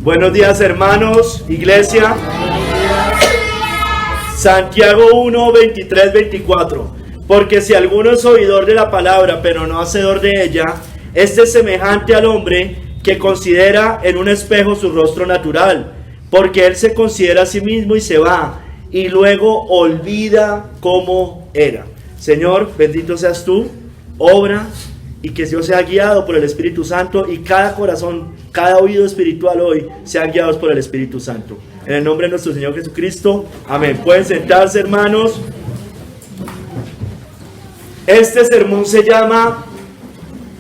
Buenos días, hermanos, iglesia. Santiago 1, 23, 24. Porque si alguno es oidor de la palabra, pero no hacedor de ella, este es semejante al hombre que considera en un espejo su rostro natural, porque él se considera a sí mismo y se va, y luego olvida cómo era. Señor, bendito seas tú, obra, y que Dios sea guiado por el Espíritu Santo, y cada corazón, cada oído espiritual hoy sean guiados por el Espíritu Santo. En el nombre de nuestro Señor Jesucristo, amén. Pueden sentarse, hermanos. Este sermón se llama,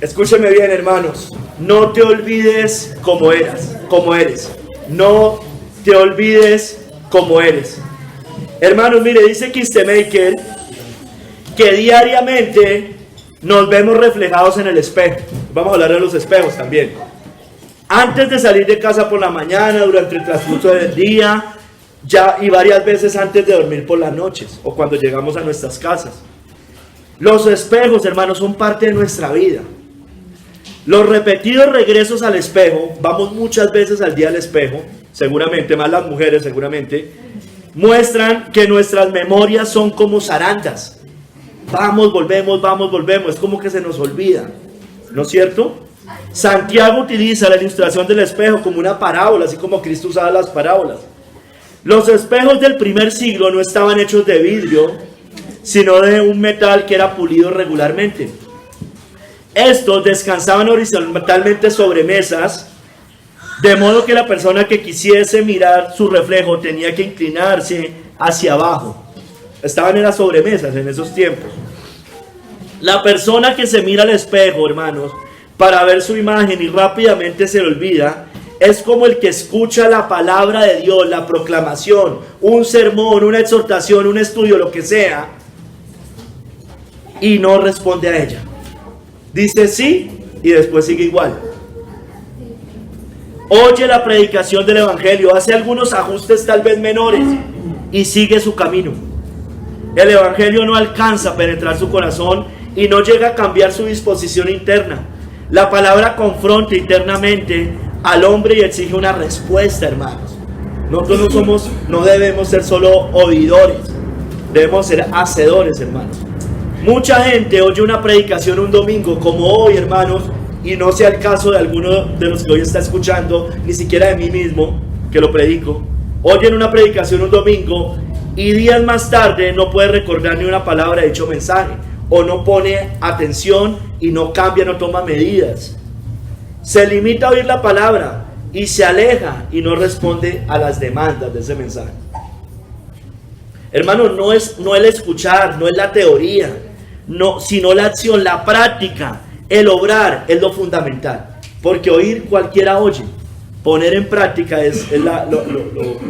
escúcheme bien, hermanos, no te olvides cómo eres. No te olvides cómo eres. Hermanos, mire, dice Kistemaker que diariamente nos vemos reflejados en el espejo. Vamos a hablar de los espejos también. Antes de salir de casa por la mañana, durante el transcurso del día, ya y varias veces antes de dormir por las noches o cuando llegamos a nuestras casas. Los espejos, hermanos, son parte de nuestra vida. Los repetidos regresos al espejo, vamos muchas veces al día al espejo, seguramente, más las mujeres seguramente, muestran que nuestras memorias son como zarandas. Vamos, volvemos, es como que se nos olvida, ¿no es cierto? Santiago utiliza la ilustración del espejo como una parábola, así como Cristo usaba las parábolas. Los espejos del primer siglo no estaban hechos de vidrio, sino de un metal que era pulido regularmente. Estos descansaban horizontalmente sobre mesas, de modo que la persona que quisiese mirar su reflejo tenía que inclinarse hacia abajo. Estaban en las sobremesas en esos tiempos. La persona que se mira al espejo, hermanos, para ver su imagen y rápidamente se le olvida, es como el que escucha la palabra de Dios, la proclamación, un sermón, una exhortación, un estudio, lo que sea, y no responde a ella. Dice sí y después sigue igual. Oye la predicación del evangelio, hace algunos ajustes tal vez menores y sigue su camino. El evangelio no alcanza a penetrar su corazón y no llega a cambiar su disposición interna. La palabra confronta internamente al hombre y exige una respuesta, hermanos. Nosotros no debemos ser solo oidores, debemos ser hacedores, hermanos. Mucha gente oye una predicación un domingo como hoy, hermanos, y no sea el caso de alguno de los que hoy está escuchando, ni siquiera de mí mismo, que lo predico. Oyen una predicación un domingo y días más tarde no puede recordar ni una palabra de dicho mensaje, o no pone atención y no cambia, no toma medidas. Se limita a oír la palabra y se aleja y no responde a las demandas de ese mensaje. Hermanos, no el escuchar, no es la teoría, no, sino la acción, la práctica, el obrar es lo fundamental. Porque oír cualquiera oye, poner en práctica es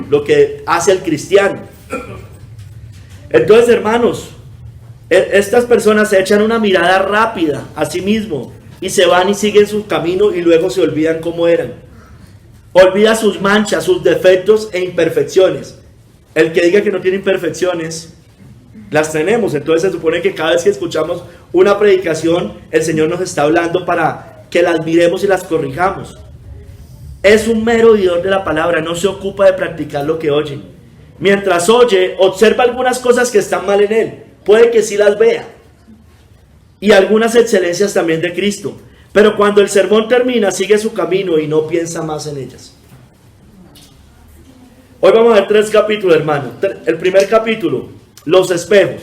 lo que hace el cristiano. Entonces, hermanos, estas personas se echan una mirada rápida a sí mismo y se van y siguen su camino y luego se olvidan cómo eran. Olvida sus manchas, sus defectos e imperfecciones. El que diga que no tiene imperfecciones, las tenemos. Entonces se supone que cada vez que escuchamos una predicación, el Señor nos está hablando para que las miremos y las corrijamos. Es un mero oidor de la palabra, no se ocupa de practicar lo que oye. Mientras oye, observa algunas cosas que están mal en él. Puede que sí las vea. Y algunas excelencias también de Cristo. Pero cuando el sermón termina, sigue su camino y no piensa más en ellas. Hoy vamos a ver 3 capítulos, hermano. El primer capítulo, los espejos.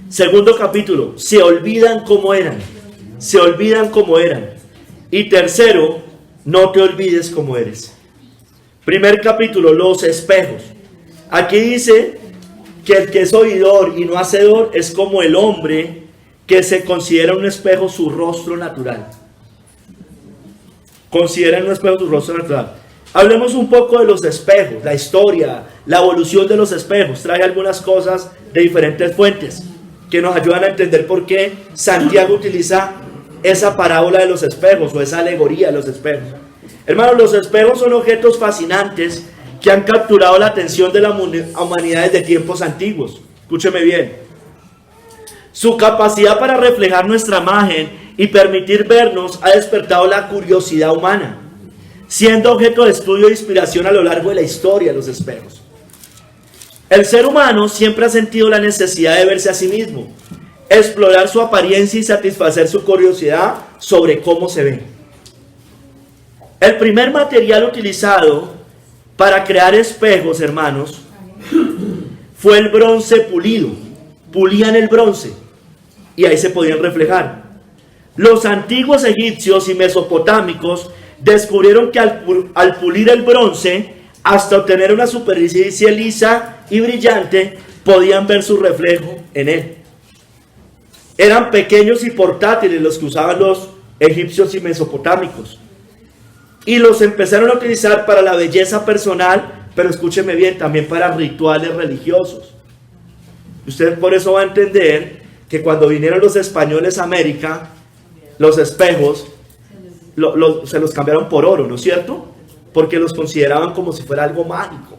Segundo capítulo, se olvidan cómo eran. Se olvidan cómo eran. Y tercero, no te olvides cómo eres. Primer capítulo, los espejos. Aquí dice que el que es oidor y no hacedor es como el hombre que se considera un espejo su rostro natural. Considera en un espejo su rostro natural. Hablemos un poco de los espejos, la historia, la evolución de los espejos. Trae algunas cosas de diferentes fuentes que nos ayudan a entender por qué Santiago utiliza esa parábola de los espejos o esa alegoría de los espejos. Hermanos, los espejos son objetos fascinantes que han capturado la atención de la humanidad desde tiempos antiguos. Escúcheme bien. Su capacidad para reflejar nuestra imagen y permitir vernos ha despertado la curiosidad humana. siendo objeto de estudio e inspiración a lo largo de la historia los espejos. El ser humano siempre ha sentido la necesidad de verse a sí mismo, explorar su apariencia y satisfacer su curiosidad sobre cómo se ve. El primer material utilizado para crear espejos, hermanos, fue el bronce pulido. Pulían el bronce y ahí se podían reflejar. Los antiguos egipcios y mesopotámicos descubrieron que al pulir el bronce, hasta obtener una superficie lisa y brillante, podían ver su reflejo en él. Eran pequeños y portátiles los que usaban los egipcios y mesopotámicos. Y los empezaron a utilizar para la belleza personal, pero escúcheme bien, también para rituales religiosos. Usted por eso va a entender que cuando vinieron los españoles a América, los espejos se los cambiaron por oro, ¿no es cierto? Porque los consideraban como si fuera algo mágico.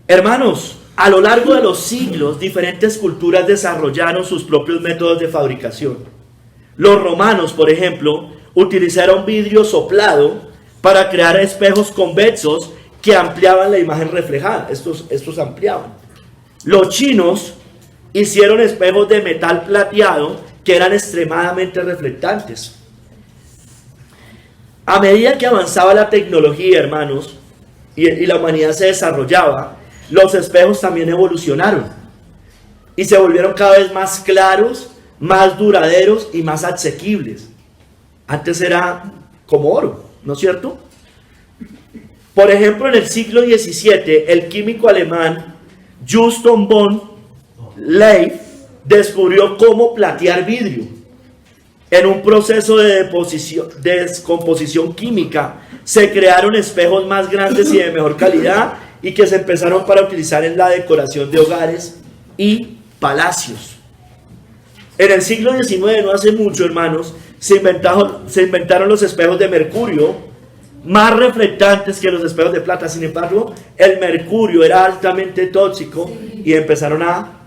Hermanos, a lo largo de los siglos, diferentes culturas desarrollaron sus propios métodos de fabricación. Los romanos, por ejemplo, utilizaron vidrio soplado para crear espejos convexos que ampliaban la imagen reflejada. Estos ampliaban. Los chinos hicieron espejos de metal plateado que eran extremadamente reflectantes. A medida que avanzaba la tecnología, hermanos, y la humanidad se desarrollaba, los espejos también evolucionaron y se volvieron cada vez más claros, más duraderos y más asequibles. Antes era como oro, ¿no es cierto? Por ejemplo, en el siglo XVII, el químico alemán Justus von Liebig descubrió cómo platear vidrio. En un proceso de descomposición química, se crearon espejos más grandes y de mejor calidad y que se empezaron para utilizar en la decoración de hogares y palacios. En el siglo XIX, no hace mucho, hermanos, se inventaron los espejos de mercurio, más reflectantes que los espejos de plata. Sin embargo, el mercurio era altamente tóxico y empezaron a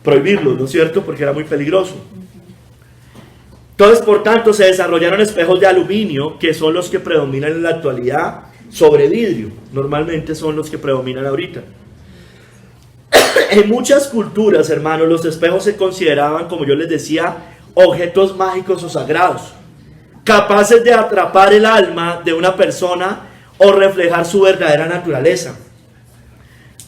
prohibirlo, ¿no es cierto? Porque era muy peligroso. Entonces, por tanto, se desarrollaron espejos de aluminio, que son los que predominan en la actualidad sobre vidrio. Normalmente son los que predominan ahorita. En muchas culturas, hermanos, los espejos se consideraban, como yo les decía, objetos mágicos o sagrados, capaces de atrapar el alma de una persona o reflejar su verdadera naturaleza.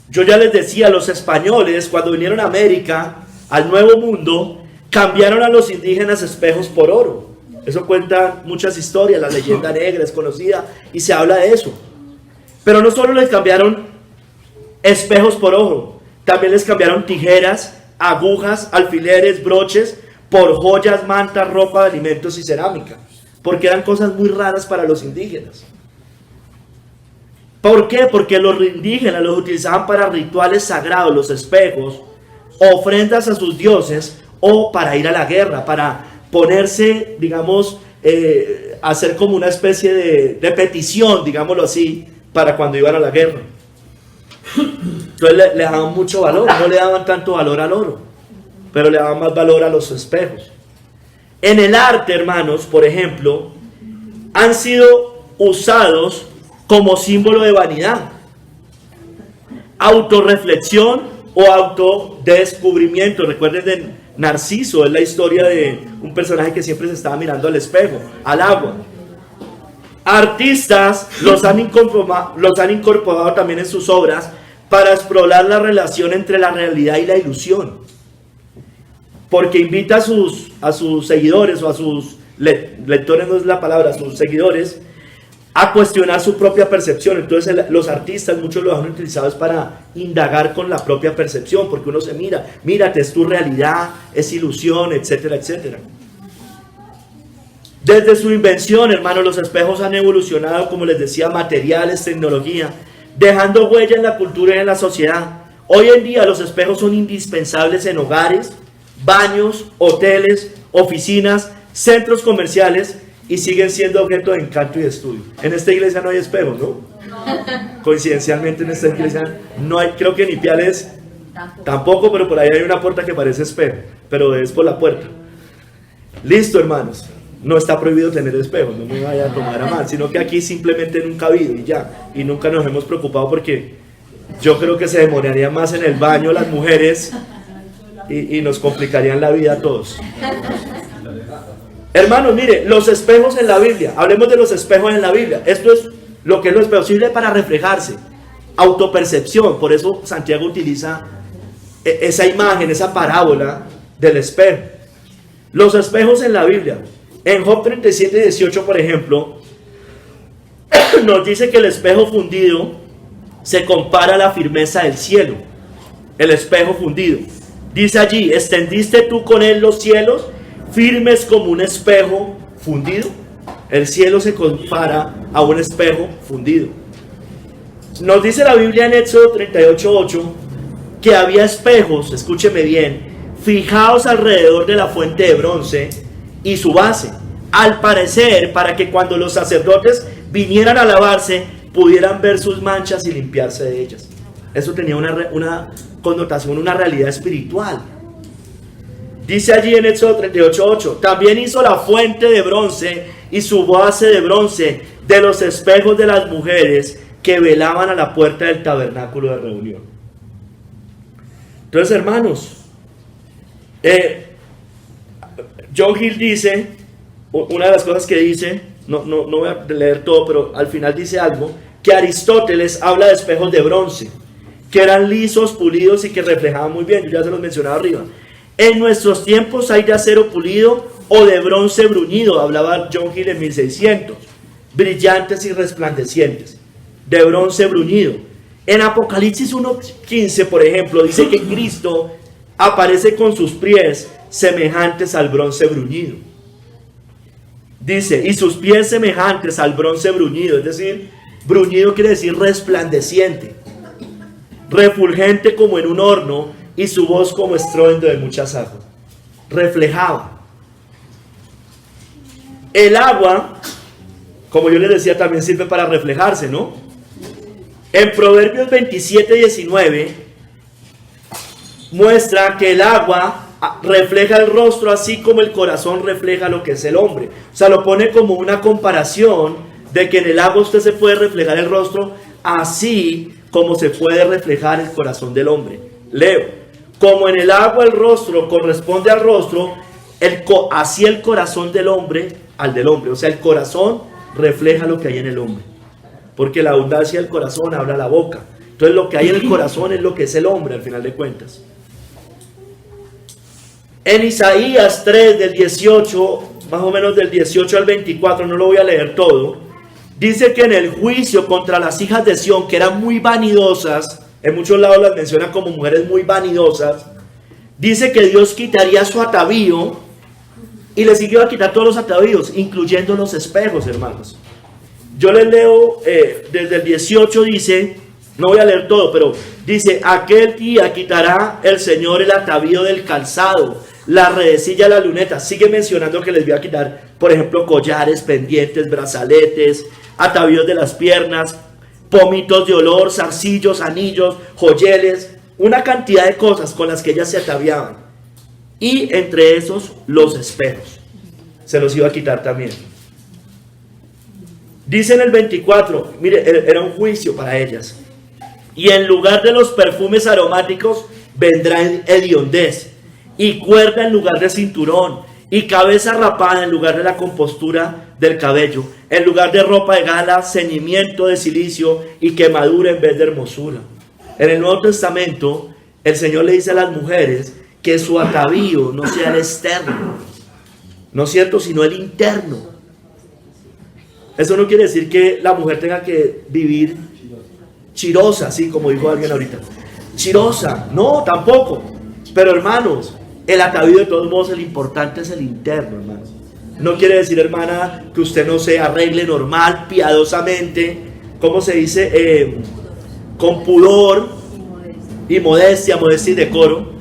Yo ya les decía, los españoles, cuando vinieron a América, al Nuevo Mundo, cambiaron a los indígenas espejos por oro. Eso cuenta muchas historias, la leyenda negra es conocida y se habla de eso. Pero no solo les cambiaron espejos por oro, también les cambiaron tijeras, agujas, alfileres, broches, por joyas, mantas, ropa, alimentos y cerámica, porque eran cosas muy raras para los indígenas. ¿Por qué? Porque los indígenas los utilizaban para rituales sagrados, los espejos, ofrendas a sus dioses o para ir a la guerra, para ponerse, digamos, hacer como una especie de petición, digámoslo así, para cuando iban a la guerra. Entonces le daban mucho valor, no le daban tanto valor al oro, pero le daban más valor a los espejos. En el arte, hermanos, por ejemplo, han sido usados como símbolo de vanidad, autorreflexión o autodescubrimiento. Recuerden de Narciso, es la historia de un personaje que siempre se estaba mirando al espejo, al agua. Artistas los han incorporado también en sus obras para explorar la relación entre la realidad y la ilusión, porque invita a sus seguidores o a sus lectores, no es la palabra, a sus seguidores, a cuestionar su propia percepción. Entonces los artistas, muchos lo han utilizado para indagar con la propia percepción, porque uno se mírate, es tu realidad, es ilusión, etcétera, etcétera. Desde su invención, hermanos, los espejos han evolucionado, como les decía, materiales, tecnología, dejando huella en la cultura y en la sociedad. Hoy en día los espejos son indispensables en hogares, baños, hoteles, oficinas, centros comerciales, y siguen siendo objeto de encanto y de estudio. En esta iglesia no hay espejos, ¿no? No. Coincidencialmente en esta iglesia no hay, creo que en Ipiales tampoco, pero por ahí hay una puerta que parece espejo, pero es por la puerta. Listo, hermanos. No está prohibido tener espejos, no me vaya a tomar a mal, sino que aquí simplemente nunca ha habido y ya. Y nunca nos hemos preocupado porque yo creo que se demoraría más en el baño las mujeres y nos complicarían la vida a todos. Hermanos, mire, los espejos en la Biblia, hablemos de los espejos en la Biblia. Esto es lo que es lo espejo, sirve para reflejarse, autopercepción. Por eso Santiago utiliza esa imagen, esa parábola del espejo. Los espejos en la Biblia. En Job 37:18, por ejemplo, nos dice que el espejo fundido se compara a la firmeza del cielo. El espejo fundido. Dice allí, ¿extendiste tú con él los cielos, firmes como un espejo fundido? El cielo se compara a un espejo fundido. Nos dice la Biblia en Éxodo 38:8 que había espejos, escúcheme bien, fijados alrededor de la fuente de bronce y su base, al parecer para que cuando los sacerdotes vinieran a lavarse pudieran ver sus manchas y limpiarse de ellas. Eso tenía una connotación, una realidad espiritual. Dice allí en Éxodo 38:8, también hizo la fuente de bronce y su base de bronce de los espejos de las mujeres que velaban a la puerta del tabernáculo de reunión. Entonces, hermanos, John Hill dice, una de las cosas que dice, no voy a leer todo, pero al final dice algo, que Aristóteles habla de espejos de bronce, que eran lisos, pulidos y que reflejaban muy bien. Yo ya se los mencionaba arriba. En nuestros tiempos hay de acero pulido o de bronce bruñido, hablaba John Hill en 1600, brillantes y resplandecientes, de bronce bruñido. En Apocalipsis 1:15, por ejemplo, dice que Cristo aparece con sus pies semejantes al bronce bruñido. Dice, y sus pies semejantes al bronce bruñido, es decir, bruñido quiere decir resplandeciente, refulgente como en un horno, y su voz como estruendo de muchas aguas. Reflejaba. El agua, como yo les decía, también sirve para reflejarse, ¿no? En Proverbios 27:19 muestra que el agua refleja el rostro así como el corazón refleja lo que es el hombre. O sea, lo pone como una comparación de que en el agua usted se puede reflejar el rostro así como se puede reflejar el corazón del hombre. Leo, como en el agua el rostro corresponde al rostro, así el corazón del hombre al del hombre. O sea, el corazón refleja lo que hay en el hombre, porque la abundancia del corazón habla la boca. Entonces lo que hay en el corazón es lo que es el hombre al final de cuentas. En Isaías 3 del 18, más o menos del 18 al 24, no lo voy a leer todo, dice que en el juicio contra las hijas de Sión, que eran muy vanidosas, en muchos lados las menciona como mujeres muy vanidosas, dice que Dios quitaría su atavío y les iba a quitar todos los atavíos, incluyendo los espejos, hermanos. Yo les leo desde el 18, dice, no voy a leer todo, pero dice, aquel día quitará el Señor el atavío del calzado, la redecilla, la luneta. Sigue mencionando que les voy a quitar, por ejemplo, collares, pendientes, brazaletes, atavíos de las piernas, pomitos de olor, zarcillos, anillos, joyeles, una cantidad de cosas con las que ellas se ataviaban. Y entre esos, los espejos. Se los iba a quitar también. Dice en el 24, mire, era un juicio para ellas. Y en lugar de los perfumes aromáticos vendrá hediondez, y cuerda en lugar de cinturón, y cabeza rapada en lugar de la compostura del cabello, en lugar de ropa de gala, ceñimiento de cilicio y quemadura en vez de hermosura. En el Nuevo Testamento, el Señor le dice a las mujeres que su atavío no sea el externo, no es cierto, sino el interno. Eso no quiere decir que la mujer tenga que vivir chirosa, así como dijo alguien ahorita. Chirosa, no, tampoco. Pero hermanos, el atavío de todos modos, el importante es el interno, hermanos. No quiere decir, hermana, que usted no se arregle normal, piadosamente, ¿cómo se dice? Con pudor y modestia y decoro.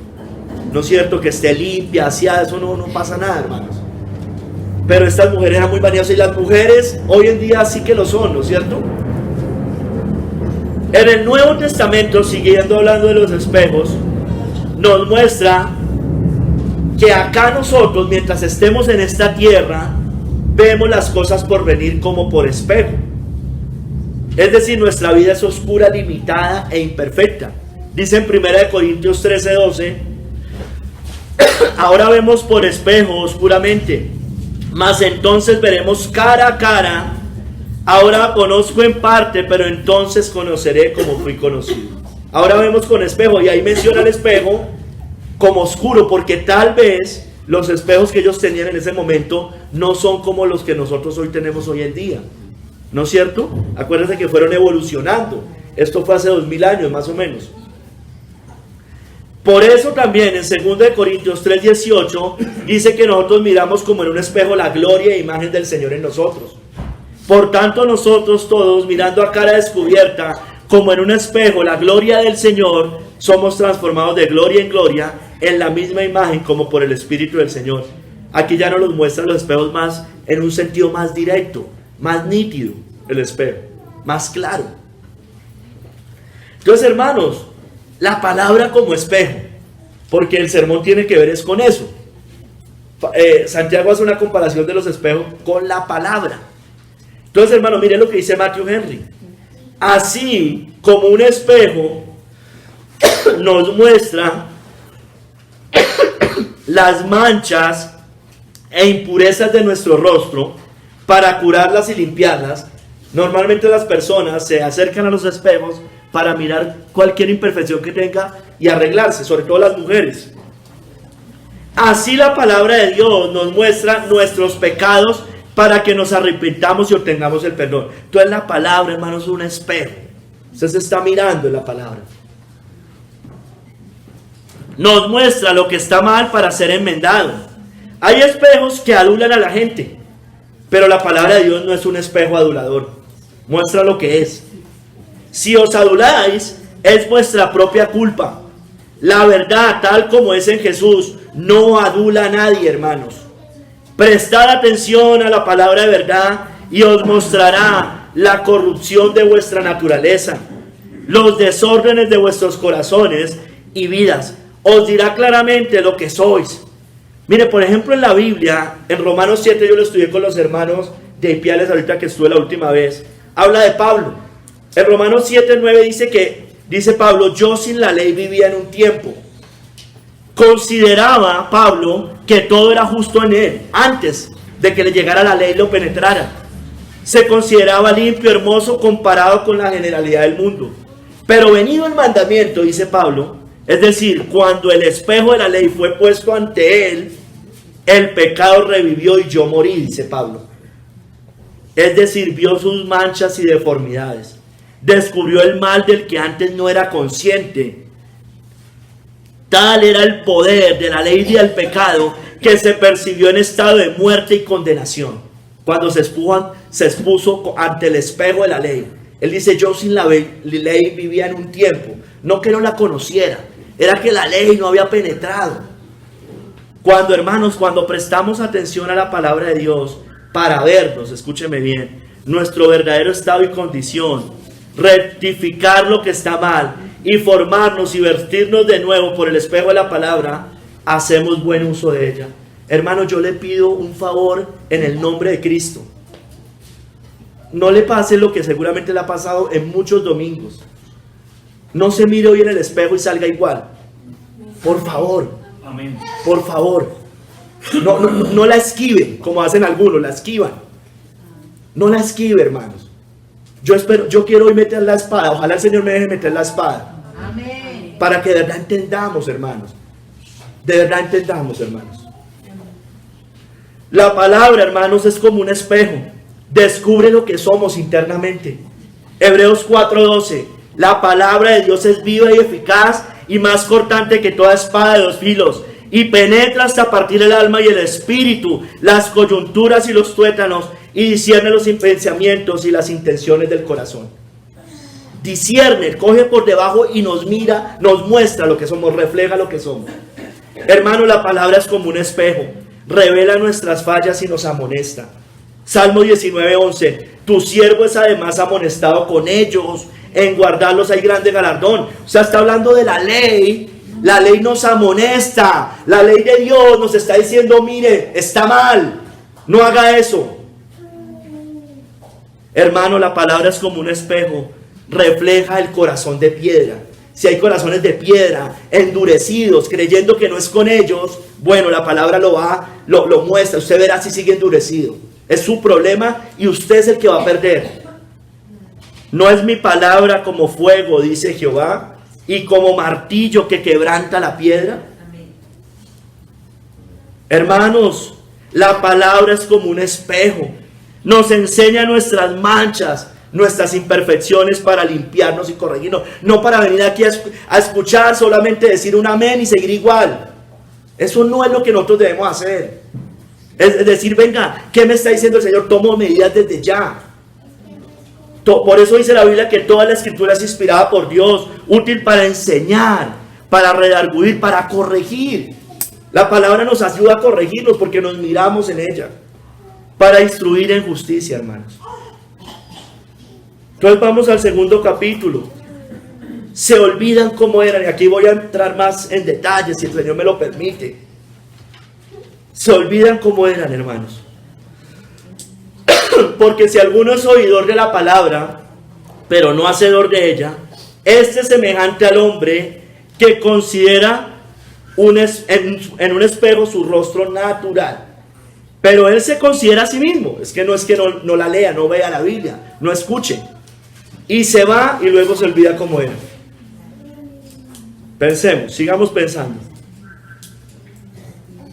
No es cierto, que esté limpia, aseada, eso no pasa nada, hermanos. Pero estas mujeres eran muy vaniosas, y las mujeres hoy en día sí que lo son, ¿no es cierto? En el Nuevo Testamento, siguiendo hablando de los espejos, nos muestra que acá nosotros, mientras estemos en esta tierra, vemos las cosas por venir como por espejo. Es decir, nuestra vida es oscura, limitada e imperfecta. Dice en 1 Corintios 13:12, ahora vemos por espejo oscuramente, mas entonces veremos cara a cara. Ahora conozco en parte, pero entonces conoceré como fui conocido. Ahora vemos con espejo, y ahí menciona el espejo como oscuro, porque tal vez los espejos que ellos tenían en ese momento no son como los que nosotros hoy tenemos hoy en día. ¿No es cierto? Acuérdense que fueron evolucionando. Esto fue hace 2000 años más o menos. Por eso también en 2 Corintios 3:18 dice que nosotros miramos como en un espejo la gloria e imagen del Señor en nosotros. Por tanto nosotros todos, mirando a cara descubierta como en un espejo la gloria del Señor, somos transformados de gloria en gloria en la misma imagen como por el Espíritu del Señor. Aquí ya nos los muestran los espejos más en un sentido más directo, más nítido, el espejo, más claro. Entonces, hermanos, la palabra como espejo, porque el sermón tiene que ver es con eso. Santiago hace una comparación de los espejos con la palabra. Entonces, hermanos, miren lo que dice Matthew Henry. Así como un espejo nos muestra las manchas e impurezas de nuestro rostro para curarlas y limpiarlas, normalmente las personas se acercan a los espejos para mirar cualquier imperfección que tenga y arreglarse, sobre todo las mujeres. Así la palabra de Dios nos muestra nuestros pecados para que nos arrepintamos y obtengamos el perdón. Entonces la palabra, hermanos, es un espejo. Usted se está mirando en la palabra. Nos muestra lo que está mal para ser enmendado. Hay espejos que adulan a la gente, pero la palabra de Dios no es un espejo adulador. Muestra lo que es. Si os aduláis, es vuestra propia culpa. La verdad, tal como es en Jesús, no adula a nadie, hermanos. Prestad atención a la palabra de verdad y os mostrará la corrupción de vuestra naturaleza, los desórdenes de vuestros corazones y vidas. Os dirá claramente lo que sois. Mire, por ejemplo, en la Biblia, en Romanos 7, yo lo estudié con los hermanos de Ipiales ahorita que estuve la última vez, habla de Pablo. En Romanos 7:9 dice Pablo, yo sin la ley vivía en un tiempo. Consideraba Pablo que todo era justo en él, antes de que le llegara la ley y lo penetrara. Se consideraba limpio, hermoso, comparado con la generalidad del mundo. Pero venido el mandamiento, dice Pablo, es decir, cuando el espejo de la ley fue puesto ante él, el pecado revivió y yo morí, dice Pablo. Es decir, vio sus manchas y deformidades. Descubrió el mal del que antes no era consciente. Tal era el poder de la ley y del pecado que se percibió en estado de muerte y condenación. Cuando se expuso ante el espejo de la ley. Él dice, yo sin la ley vivía en un tiempo. No que no la conociera, era que la ley no había penetrado. Cuando, hermanos, cuando prestamos atención a la palabra de Dios para vernos, escúcheme bien, nuestro verdadero estado y condición, rectificar lo que está mal y formarnos y vestirnos de nuevo por el espejo de la palabra, hacemos buen uso de ella. Hermano, yo le pido un favor en el nombre de Cristo. No le pase lo que seguramente le ha pasado en muchos domingos. No se mire hoy en el espejo y salga igual. Por favor. Amén. Por favor. No la esquive, como hacen algunos, la esquivan. No la esquive, hermanos. Yo quiero hoy meter la espada. Ojalá el Señor me deje meter la espada. Amén. Para que de verdad entendamos, hermanos. De verdad entendamos, hermanos. La palabra, hermanos, es como un espejo. Descubre lo que somos internamente. Hebreos 4:12. La palabra de Dios es viva y eficaz y más cortante que toda espada de dos filos, y penetra hasta partir el alma y el espíritu, las coyunturas y los tuétanos, y discierne los pensamientos y las intenciones del corazón. Discierne, coge por debajo y nos mira, nos muestra lo que somos, refleja lo que somos. Hermano, la palabra es como un espejo, revela nuestras fallas y nos amonesta. Salmo 19:11. Tu siervo es además amonestado con ellos, en guardarlos hay grande galardón. O sea, está hablando de la ley. La ley nos amonesta. La ley de Dios nos está diciendo, mire, está mal, no haga eso. Hermano, la palabra es como un espejo, refleja el corazón de piedra. Si hay corazones de piedra, endurecidos, creyendo que no es con ellos, bueno, la palabra lo muestra. Usted verá si sigue endurecido. Es su problema y usted es el que va a perder. No es mi palabra como fuego, dice Jehová, y como martillo que quebranta la piedra. Hermanos, la palabra es como un espejo. Nos enseña nuestras manchas, nuestras imperfecciones para limpiarnos y corregirnos. No para venir aquí a escuchar, solamente decir un amén y seguir igual. Eso no es lo que nosotros debemos hacer. Es decir, venga, ¿qué me está diciendo el Señor? Tomo medidas desde ya. Por eso dice la Biblia que toda la escritura es inspirada por Dios, útil para enseñar, para redarguir, para corregir. La palabra nos ayuda a corregirnos porque nos miramos en ella, para instruir en justicia, hermanos. Entonces vamos al segundo capítulo. Se olvidan cómo eran, y aquí voy a entrar más en detalle si el Señor me lo permite. Se olvidan cómo eran, hermanos. Porque si alguno es oidor de la palabra, pero no hacedor de ella, este es semejante al hombre que considera en un espejo su rostro natural. Pero él se considera a sí mismo. Es que no la lea, no vea la Biblia, no escuche. Y se va y luego se olvida cómo era. Pensemos, sigamos pensando.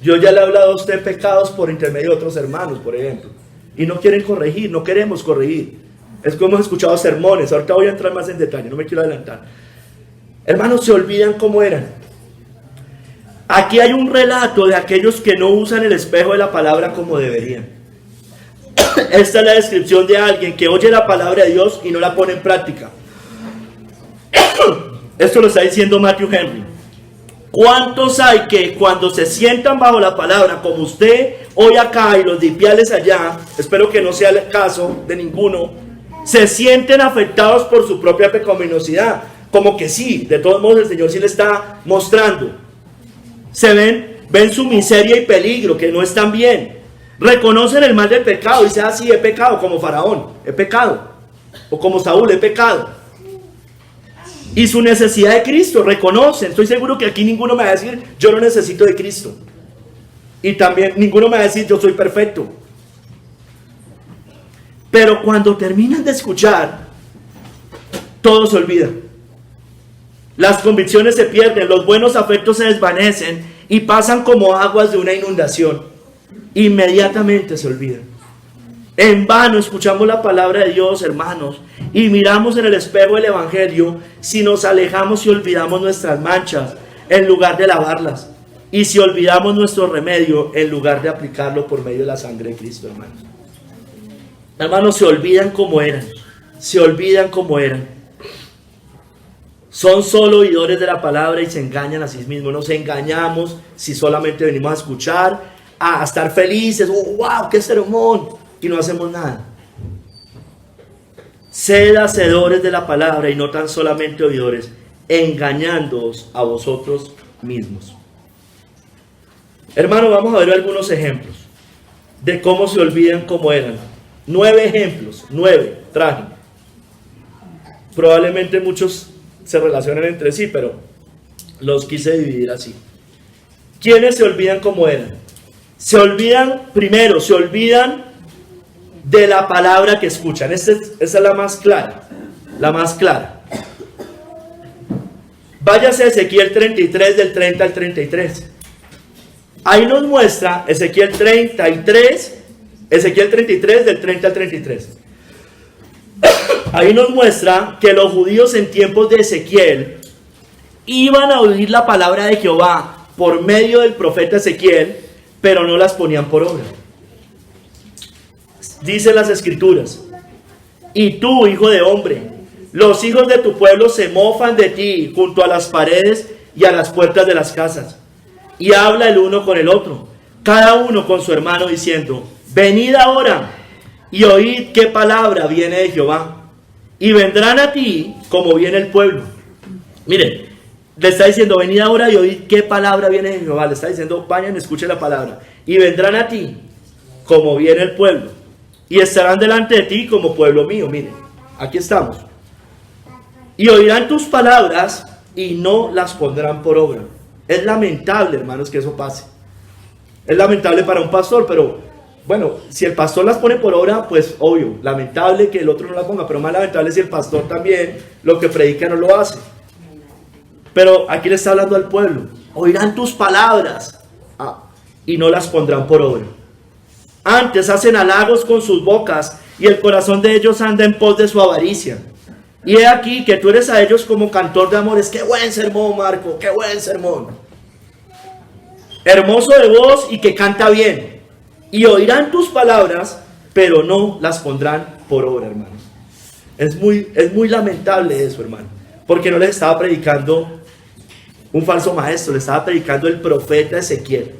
Yo ya le he hablado a usted pecados por intermedio de otros hermanos, por ejemplo. Y no quieren corregir, no queremos corregir. Es como hemos escuchado sermones. Ahorita voy a entrar más en detalle, no me quiero adelantar. Hermanos, se olvidan cómo eran. Aquí hay un relato de aquellos que no usan el espejo de la palabra como deberían. Esta es la descripción de alguien que oye la palabra de Dios y no la pone en práctica. Esto lo está diciendo Matthew Henry. ¿Cuántos hay que cuando se sientan bajo la palabra, como usted hoy acá y los dipiales allá, espero que no sea el caso de ninguno, se sienten afectados por su propia pecaminosidad? Como que sí, de todos modos el Señor sí le está mostrando. Ven su miseria y peligro, que no están bien. Reconocen el mal del pecado y dicen, ah, sí, he pecado, como Faraón, he pecado. O como Saúl, he pecado. Y su necesidad de Cristo, reconocen. Estoy seguro que aquí ninguno me va a decir, yo no necesito de Cristo. Y también ninguno me va a decir, yo soy perfecto. Pero cuando terminan de escuchar, todo se olvida. Las convicciones se pierden, los buenos afectos se desvanecen y pasan como aguas de una inundación. Inmediatamente se olvidan. En vano escuchamos la palabra de Dios, hermanos, y miramos en el espejo del Evangelio si nos alejamos y olvidamos nuestras manchas en lugar de lavarlas, y si olvidamos nuestro remedio en lugar de aplicarlo por medio de la sangre de Cristo, hermanos. Hermanos, se olvidan cómo eran, se olvidan cómo eran. Son solo oidores de la palabra y se engañan a sí mismos. Nos engañamos si solamente venimos a escuchar, a estar felices. ¡Oh, wow, qué sermón! Y no hacemos nada. Sed hacedores de la palabra y no tan solamente oidores, engañándoos a vosotros mismos. Hermano, vamos a ver algunos ejemplos de cómo se olvidan cómo eran. 9 ejemplos, 9 traje. Probablemente muchos se relacionan entre sí, pero los quise dividir así. ¿Quiénes se olvidan cómo eran? Se olvidan, primero, se olvidan de la palabra que escuchan. Esa es la más clara. La más clara. Váyase a Ezequiel 33 del 30 al 33. Ahí nos muestra Ezequiel 33 del 30 al 33. Ahí nos muestra que los judíos en tiempos de Ezequiel iban a oír la palabra de Jehová por medio del profeta Ezequiel, pero no las ponían por obra. Dice las escrituras: y tú, hijo de hombre, los hijos de tu pueblo se mofan de ti junto a las paredes y a las puertas de las casas, y habla el uno con el otro, cada uno con su hermano, diciendo: venid ahora y oíd qué palabra viene de Jehová. Y vendrán a ti como viene el pueblo. Miren, le está diciendo: venid ahora y oíd qué palabra viene de Jehová. Le está diciendo: vayan, escuchen la palabra. Y vendrán a ti como viene el pueblo. y estarán delante de ti como pueblo mío. Miren, aquí estamos. Y oirán tus palabras y no las pondrán por obra. Es lamentable, hermanos, que eso pase. Es lamentable para un pastor, pero bueno, si el pastor las pone por obra, pues obvio, lamentable que el otro no las ponga, pero más lamentable si el pastor también lo que predica no lo hace. Pero aquí le está hablando al pueblo. Oirán tus palabras y no las pondrán por obra. Antes hacen halagos con sus bocas y el corazón de ellos anda en pos de su avaricia. Y he aquí que tú eres a ellos como cantor de amores. ¡Qué buen sermón, Marco! ¡Qué buen sermón! Hermoso de voz y que canta bien. Y oirán tus palabras, pero no las pondrán por obra, hermano. Es muy lamentable eso, hermano. Porque no les estaba predicando un falso maestro, le estaba predicando el profeta Ezequiel,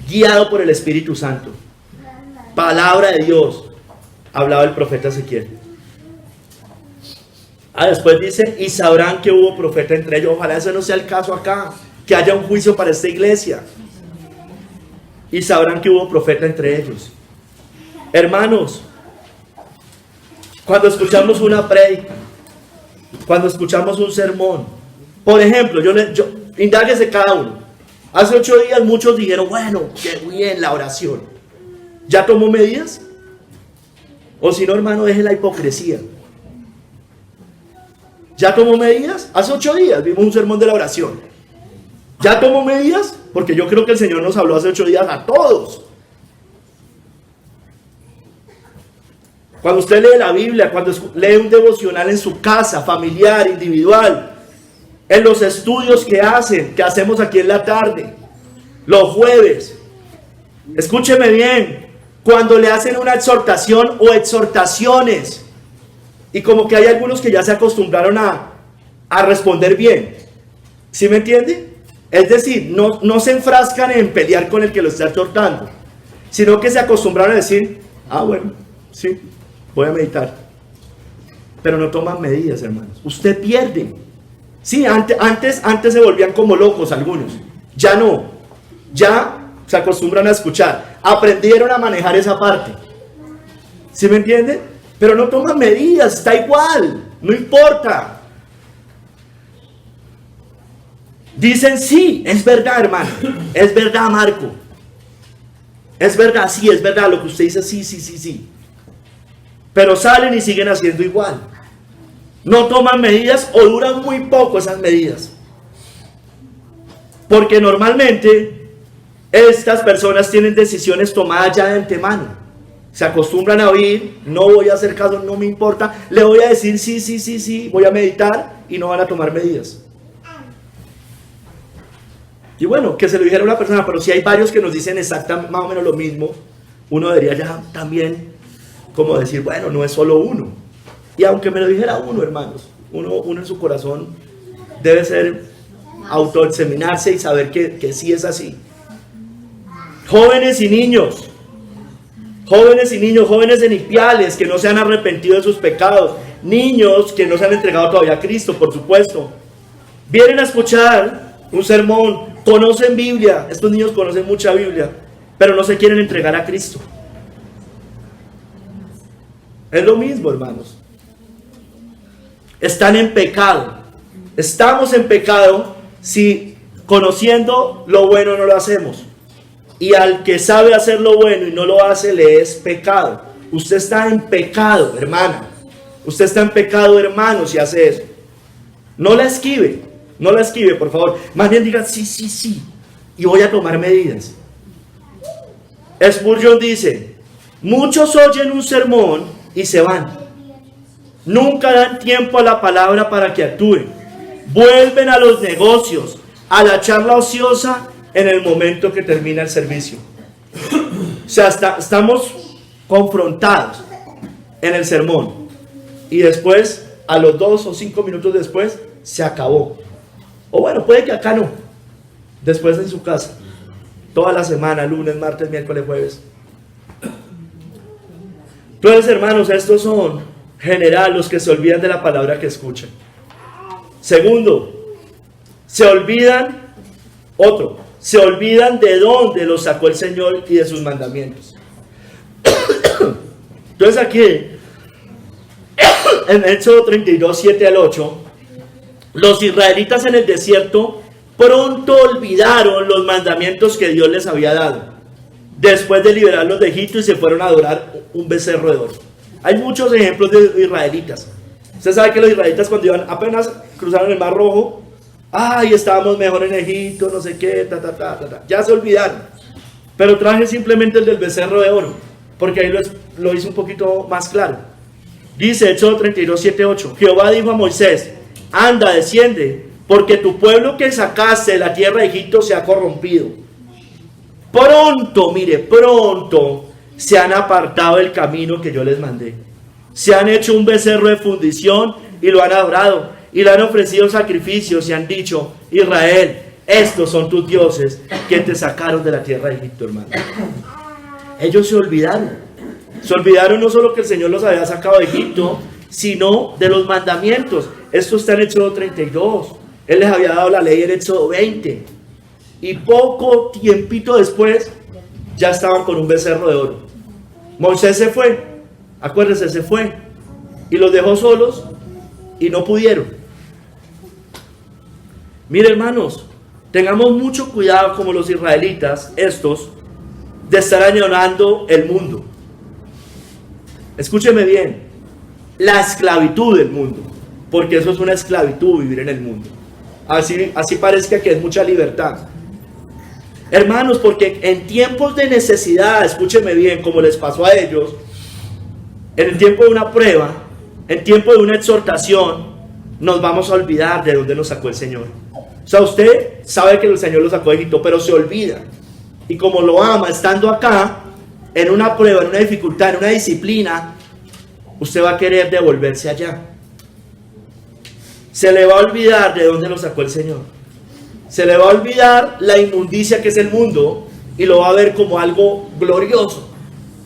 guiado por el Espíritu Santo. Palabra de Dios, hablaba el profeta Ezequiel. Después dice, y sabrán que hubo profeta entre ellos. Ojalá eso no sea el caso acá, que haya un juicio para esta iglesia. Y sabrán que hubo profeta entre ellos. Hermanos, cuando escuchamos una prédica, cuando escuchamos un sermón, por ejemplo, indáguese cada uno. Hace 8 días muchos dijeron, bueno, qué bien la oración. ¿Ya tomó medidas? O si no, hermano, deje la hipocresía. ¿Ya tomó medidas? Hace 8 días vimos un sermón de la oración. ¿Ya tomó medidas? Porque yo creo que el Señor nos habló hace 8 días a todos. Cuando usted lee la Biblia, cuando lee un devocional en su casa, familiar, individual, en los estudios que hacemos aquí en la tarde, los jueves, escúcheme bien, cuando le hacen una exhortación o exhortaciones, y como que hay algunos que ya se acostumbraron a responder bien, ¿sí me entiende? Es decir, no se enfrascan en pelear con el que lo está exhortando, sino que se acostumbraron a decir, bueno, sí, voy a meditar. Pero no toman medidas, hermanos. Usted pierde. Sí, antes se volvían como locos algunos. Ya no. Ya se acostumbran a escuchar. Aprendieron a manejar esa parte. ¿Sí me entiende? Pero no toman medidas, está igual. No importa. Dicen, sí, es verdad, hermano. Es verdad, Marco. Es verdad, sí, es verdad. Lo que usted dice, sí. Pero salen y siguen haciendo igual. No toman medidas o duran muy poco esas medidas. Porque normalmente estas personas tienen decisiones tomadas ya de antemano. Se acostumbran a oír, no voy a hacer caso, no me importa. Le voy a decir sí, voy a meditar y no van a tomar medidas. Y bueno, que se lo dijera una persona, pero si hay varios que nos dicen exactamente más o menos lo mismo, uno debería ya también como decir, bueno, no es solo uno. Y aunque me lo dijera uno, hermanos, uno en su corazón debe ser autoexaminarse y saber que sí es así. Jóvenes y niños, jóvenes en Ipiales que no se han arrepentido de sus pecados, niños que no se han entregado todavía a Cristo, por supuesto, vienen a escuchar un sermón, conocen Biblia, estos niños conocen mucha Biblia, pero no se quieren entregar a Cristo. Es lo mismo, hermanos. Están en pecado. Estamos en pecado si conociendo lo bueno no lo hacemos. Y al que sabe hacer lo bueno y no lo hace, le es pecado. Usted está en pecado, hermana. Usted está en pecado, hermano, si hace eso. No la esquive, por favor. Más bien diga, sí. Y voy a tomar medidas. Spurgeon dice, muchos oyen un sermón y se van. Nunca dan tiempo a la palabra para que actúen. Vuelven a los negocios, a la charla ociosa en el momento que termina el servicio. O sea, estamos confrontados en el sermón. Y después, a los 2 o 5 minutos después, se acabó. O bueno, puede que acá no. Después en su casa. Toda la semana, lunes, martes, miércoles, jueves. Entonces, hermanos, estos son general los que se olvidan de la palabra que escuchan. Segundo, se olvidan de dónde los sacó el Señor y de sus mandamientos. Entonces aquí, en Éxodo 32, 7 al 8, los israelitas en el desierto pronto olvidaron los mandamientos que Dios les había dado, después de liberarlos de Egipto, y se fueron a adorar un becerro de oro. Hay muchos ejemplos de israelitas. Usted sabe que los israelitas cuando iban, apenas cruzaron el Mar Rojo, ay, estábamos mejor en Egipto, no sé qué, ya se olvidaron. Pero traje simplemente el del becerro de oro, porque ahí lo hice un poquito más claro. Dice Éxodo 32, 7, 8, Jehová dijo a Moisés, anda, desciende, porque tu pueblo que sacaste de la tierra de Egipto se ha corrompido. Pronto, mire, pronto se han apartado del camino que yo les mandé. Se han hecho un becerro de fundición y lo han adorado, y le han ofrecido sacrificios y han dicho, Israel, estos son tus dioses que te sacaron de la tierra de Egipto, hermano. Ellos se olvidaron no solo que el Señor los había sacado de Egipto, sino de los mandamientos. Esto está en Éxodo 32. Él les había dado la ley en Éxodo 20. Y poco tiempito después, ya estaban con un becerro de oro. Moisés se fue, acuérdense, se fue, y los dejó solos, y no pudieron. Mire, hermanos, tengamos mucho cuidado como los israelitas, estos, de estar añorando el mundo. Escúcheme bien, la esclavitud del mundo, porque eso es una esclavitud, vivir en el mundo. Así parezca que es mucha libertad. Hermanos, porque en tiempos de necesidad, escúcheme bien, como les pasó a ellos, en el tiempo de una prueba, en tiempo de una exhortación, nos vamos a olvidar de dónde nos sacó el Señor. O sea, usted sabe que el Señor lo sacó de Egipto, pero se olvida. Y como lo ama, estando acá, en una prueba, en una dificultad, en una disciplina, usted va a querer devolverse allá. Se le va a olvidar de dónde lo sacó el Señor. Se le va a olvidar la inmundicia que es el mundo y lo va a ver como algo glorioso,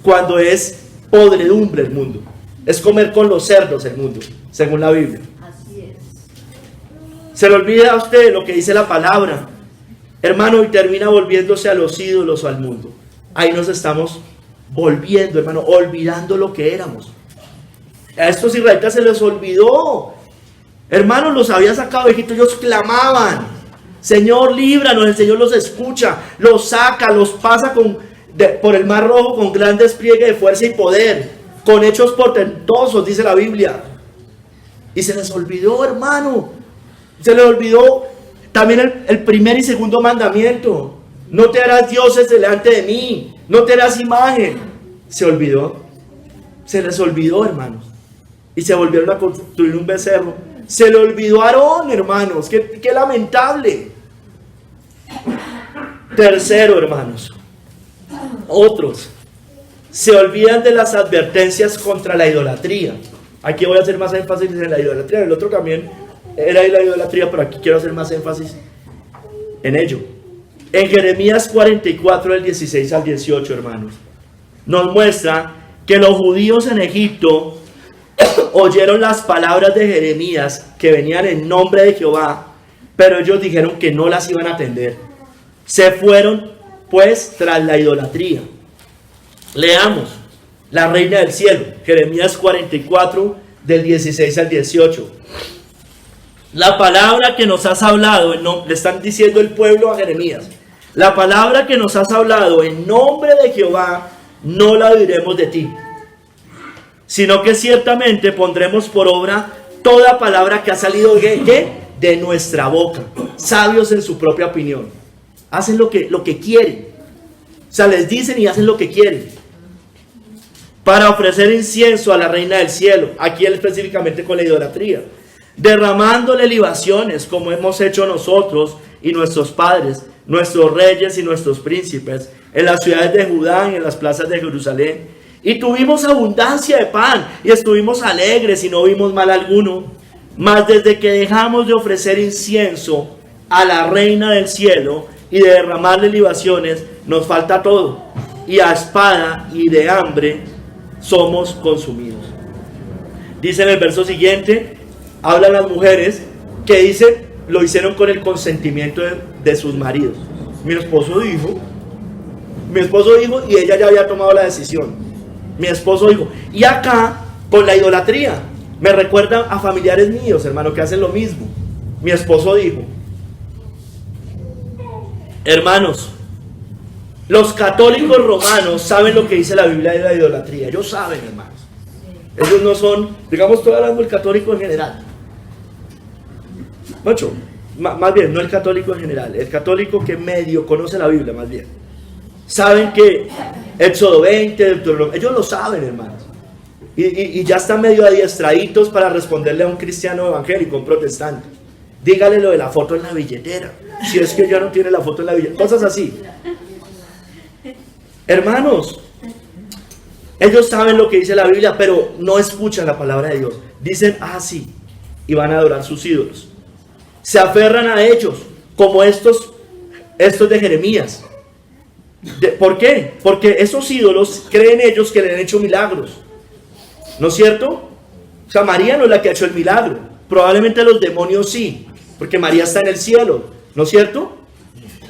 cuando es podredumbre el mundo. Es comer con los cerdos el mundo, según la Biblia. Así es. Se le olvida a usted lo que dice la palabra, hermano, y termina volviéndose a los ídolos o al mundo. Ahí nos estamos volviendo, hermano, olvidando lo que éramos. A estos israelitas se les olvidó. Hermanos, los había sacado de Egipto, ellos clamaban, Señor, líbranos. El Señor los escucha, los saca, los pasa por el Mar Rojo con gran despliegue de fuerza y poder, con hechos portentosos, dice la Biblia. Y se les olvidó, hermano, se les olvidó también el primer y segundo mandamiento: no te harás dioses delante de mí, no te harás imagen. Se olvidó, se les olvidó, hermanos, y se volvieron a construir un becerro. Se le olvidó a Aarón, hermanos, qué lamentable. Tercero, hermanos, otros se olvidan de las advertencias contra la idolatría. Aquí voy a hacer más énfasis en la idolatría. El otro también era la idolatría, pero aquí quiero hacer más énfasis en ello. En Jeremías 44, del 16 al 18, hermanos, nos muestra que los judíos en Egipto oyeron las palabras de Jeremías que venían en nombre de Jehová, pero ellos dijeron que no las iban a atender. Se fueron pues tras la idolatría. Leamos la Reina del Cielo, Jeremías 44, del 16 al 18. La palabra que nos has hablado, le están diciendo el pueblo a Jeremías, la palabra que nos has hablado en nombre de Jehová, no la oiremos de ti, sino que ciertamente pondremos por obra toda palabra que ha salido de nuestra boca. Sabios en su propia opinión, hacen lo que quieren. O sea, les dicen y hacen lo que quieren, para ofrecer incienso a la Reina del Cielo, aquí específicamente con la idolatría, derramándole libaciones, como hemos hecho nosotros y nuestros padres, nuestros reyes y nuestros príncipes, en las ciudades de Judá y en las plazas de Jerusalén. Y tuvimos abundancia de pan, y estuvimos alegres, y no vimos mal alguno. Mas desde que dejamos de ofrecer incienso a la Reina del Cielo y de derramarle libaciones, nos falta todo, y a espada y de hambre somos consumidos. Dice en el verso siguiente, hablan las mujeres que dicen, lo hicieron con el consentimiento de sus maridos. Mi esposo dijo, y ella ya había tomado la decisión. Mi esposo dijo. Y acá, con la idolatría, me recuerda a familiares míos, hermano, que hacen lo mismo. Mi esposo dijo. Hermanos, los católicos romanos saben lo que dice la Biblia de la idolatría. Ellos saben, hermanos. Ellos no son, digamos, estoy hablando del católico en general. Mucho. Más bien, no el católico en general. El católico que medio conoce la Biblia, más bien. Saben que Éxodo 20, Deuteronomio, ellos lo saben, hermanos. Y ya están medio adiestraditos para responderle a un cristiano evangélico, un protestante. Dígale lo de la foto en la billetera. Si es que ya no tiene la foto en la billetera. Cosas así. Hermanos, ellos saben lo que dice la Biblia, pero no escuchan la palabra de Dios. Dicen, sí, y van a adorar sus ídolos. Se aferran a ellos, como estos de Jeremías. ¿Por qué? Porque esos ídolos creen ellos que le han hecho milagros. ¿No es cierto? O sea, María no es la que ha hecho el milagro. Probablemente los demonios sí, porque María está en el cielo, ¿no es cierto?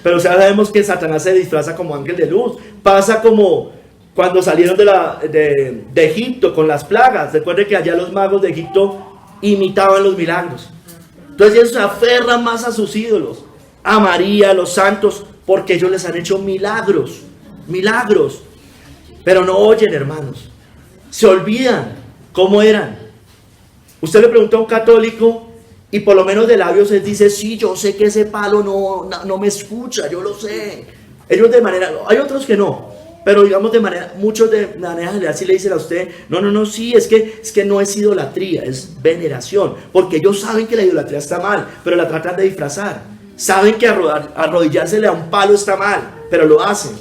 Pero ya sabemos que Satanás se disfraza como ángel de luz. Pasa como cuando salieron de Egipto con las plagas. Recuerden que allá los magos de Egipto imitaban los milagros. Entonces ellos se aferran más a sus ídolos, a María, a los santos, porque ellos les han hecho milagros. Milagros. Pero no oyen, hermanos. Se olvidan cómo eran. Usted le pregunta a un católico y por lo menos de labios él dice, sí, yo sé que ese palo no me escucha, yo lo sé. Ellos de manera, hay otros que no, pero digamos muchos de manera general sí le dicen a usted, no, sí, es que no es idolatría, es veneración, porque ellos saben que la idolatría está mal, pero la tratan de disfrazar. Saben que arrodillársele a un palo está mal, pero lo hacen.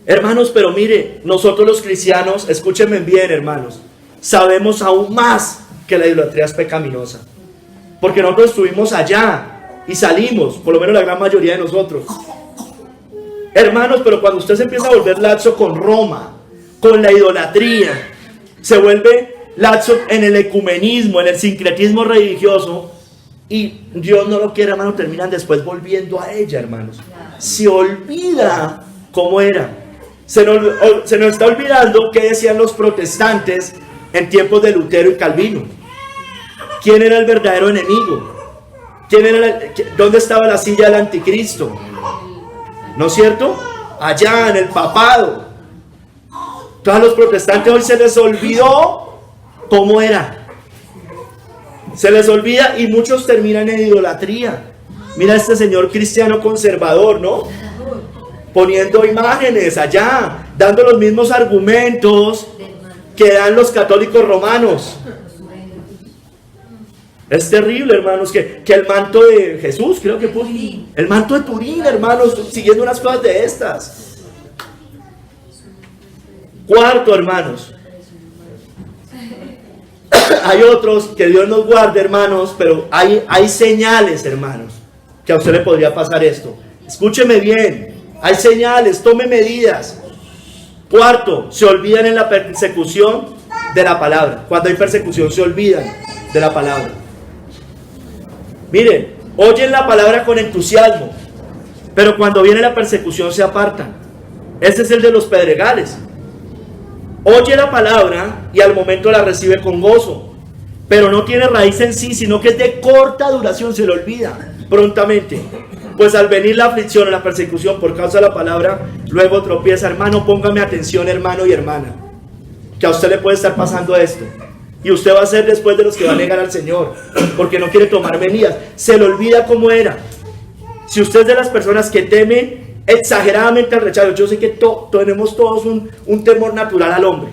Hermanos, pero mire, nosotros los cristianos, escúchenme bien, hermanos, sabemos aún más que la idolatría es pecaminosa, porque nosotros estuvimos allá y salimos, por lo menos la gran mayoría de nosotros. Hermanos, pero cuando usted se empieza a volver laxo con Roma, con la idolatría, se vuelve laxo en el ecumenismo, en el sincretismo religioso, y Dios no lo quiere, hermano, terminan después volviendo a ella, hermanos. Se olvida cómo era. Se nos está olvidando qué decían los protestantes en tiempos de Lutero y Calvino. ¿Quién era el verdadero enemigo? ¿Dónde estaba la silla del anticristo? ¿No es cierto? Allá en el papado. Todos los protestantes hoy se les olvidó cómo era. Se les olvida y muchos terminan en idolatría. Mira este señor cristiano conservador, ¿no? Poniendo imágenes allá, dando los mismos argumentos que dan los católicos romanos. Es terrible, hermanos, que el manto de Jesús, creo que puso, el manto de Turín, hermanos, siguiendo unas cosas de estas. Cuarto, hermanos, hay otros que Dios nos guarde, hermanos, pero hay señales, hermanos, que a usted le podría pasar esto. Escúcheme bien, hay señales, tome medidas. Cuarto, se olvidan en la persecución de la palabra. Cuando hay persecución se olvidan de la palabra. Miren, oyen la palabra con entusiasmo, pero cuando viene la persecución se apartan. Ese es el de los pedregales. Oye la palabra y al momento la recibe con gozo, pero no tiene raíz en sí, sino que es de corta duración, se le olvida prontamente. Pues al venir la aflicción o la persecución por causa de la palabra, luego tropieza. Hermano, póngame atención, hermano y hermana, que a usted le puede estar pasando esto. Y usted va a ser después de los que va a negar al Señor, porque no quiere tomar medidas. Se le olvida cómo era. Si usted es de las personas que teme exageradamente al rechazo, yo sé que tenemos todos un temor natural al hombre,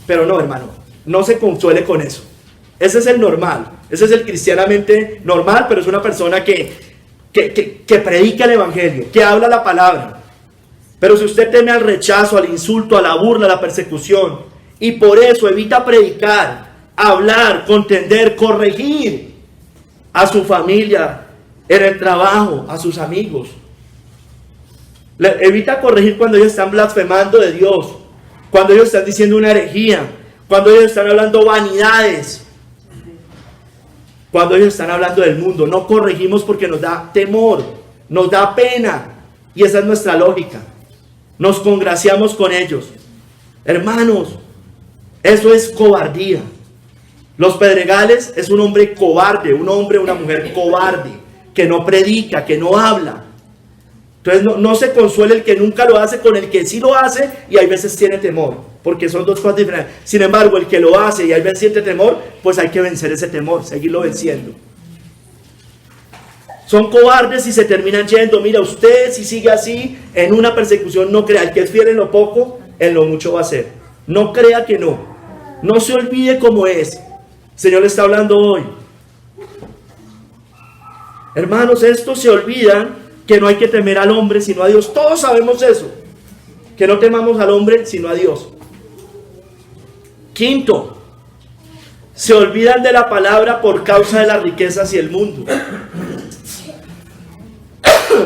pero no, hermano, no se consuele con eso. Ese es el normal, ese es el cristianamente normal, pero es una persona que predica el evangelio, que habla la palabra. Pero si usted teme al rechazo, al insulto, a la burla, a la persecución, y por eso evita predicar, hablar, contender, corregir a su familia, en el trabajo, a sus amigos, evita corregir cuando ellos están blasfemando de Dios, cuando ellos están diciendo una herejía, cuando ellos están hablando vanidades, cuando ellos están hablando del mundo. No corregimos porque nos da temor, nos da pena, y esa es nuestra lógica. nos congraciamos con ellos. Hermanos, eso es cobardía. Los Pedregales es un hombre cobarde, un hombre, una mujer cobarde, que no predica, que no habla. Entonces no se consuela el que nunca lo hace con el que sí lo hace y hay veces tiene temor, porque son dos cosas diferentes. Sin embargo, el que lo hace y hay veces siente temor, pues hay que vencer ese temor, seguirlo venciendo. Son cobardes y se terminan yendo. Mira, usted si sigue así en una persecución, no crea, el que es fiel en lo poco, en lo mucho va a ser. No crea que no. No se olvide cómo es. El Señor le está hablando hoy. Hermanos, estos se olvidan que no hay que temer al hombre sino a Dios. Todos sabemos eso. Que no temamos al hombre sino a Dios. Quinto, se olvidan de la palabra por causa de las riquezas y el mundo.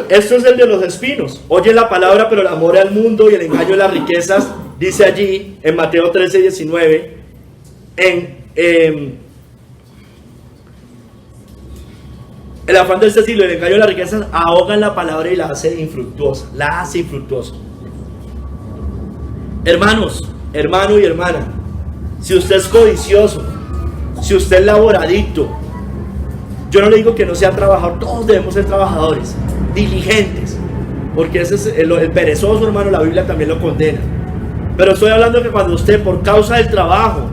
Esto es el de los espinos. Oye la palabra, pero el amor al mundo y el engaño de las riquezas, dice allí en Mateo 13:19, el afán de este siglo, el engaño de las riquezas, ahogan la palabra y la hace infructuosa. Hermanos, hermano y hermana, si usted es codicioso, si usted es laboradicto, yo no le digo que no sea trabajador, todos debemos ser trabajadores, diligentes, porque ese es el perezoso, hermano, la Biblia también lo condena. Pero estoy hablando que cuando usted, por causa del trabajo,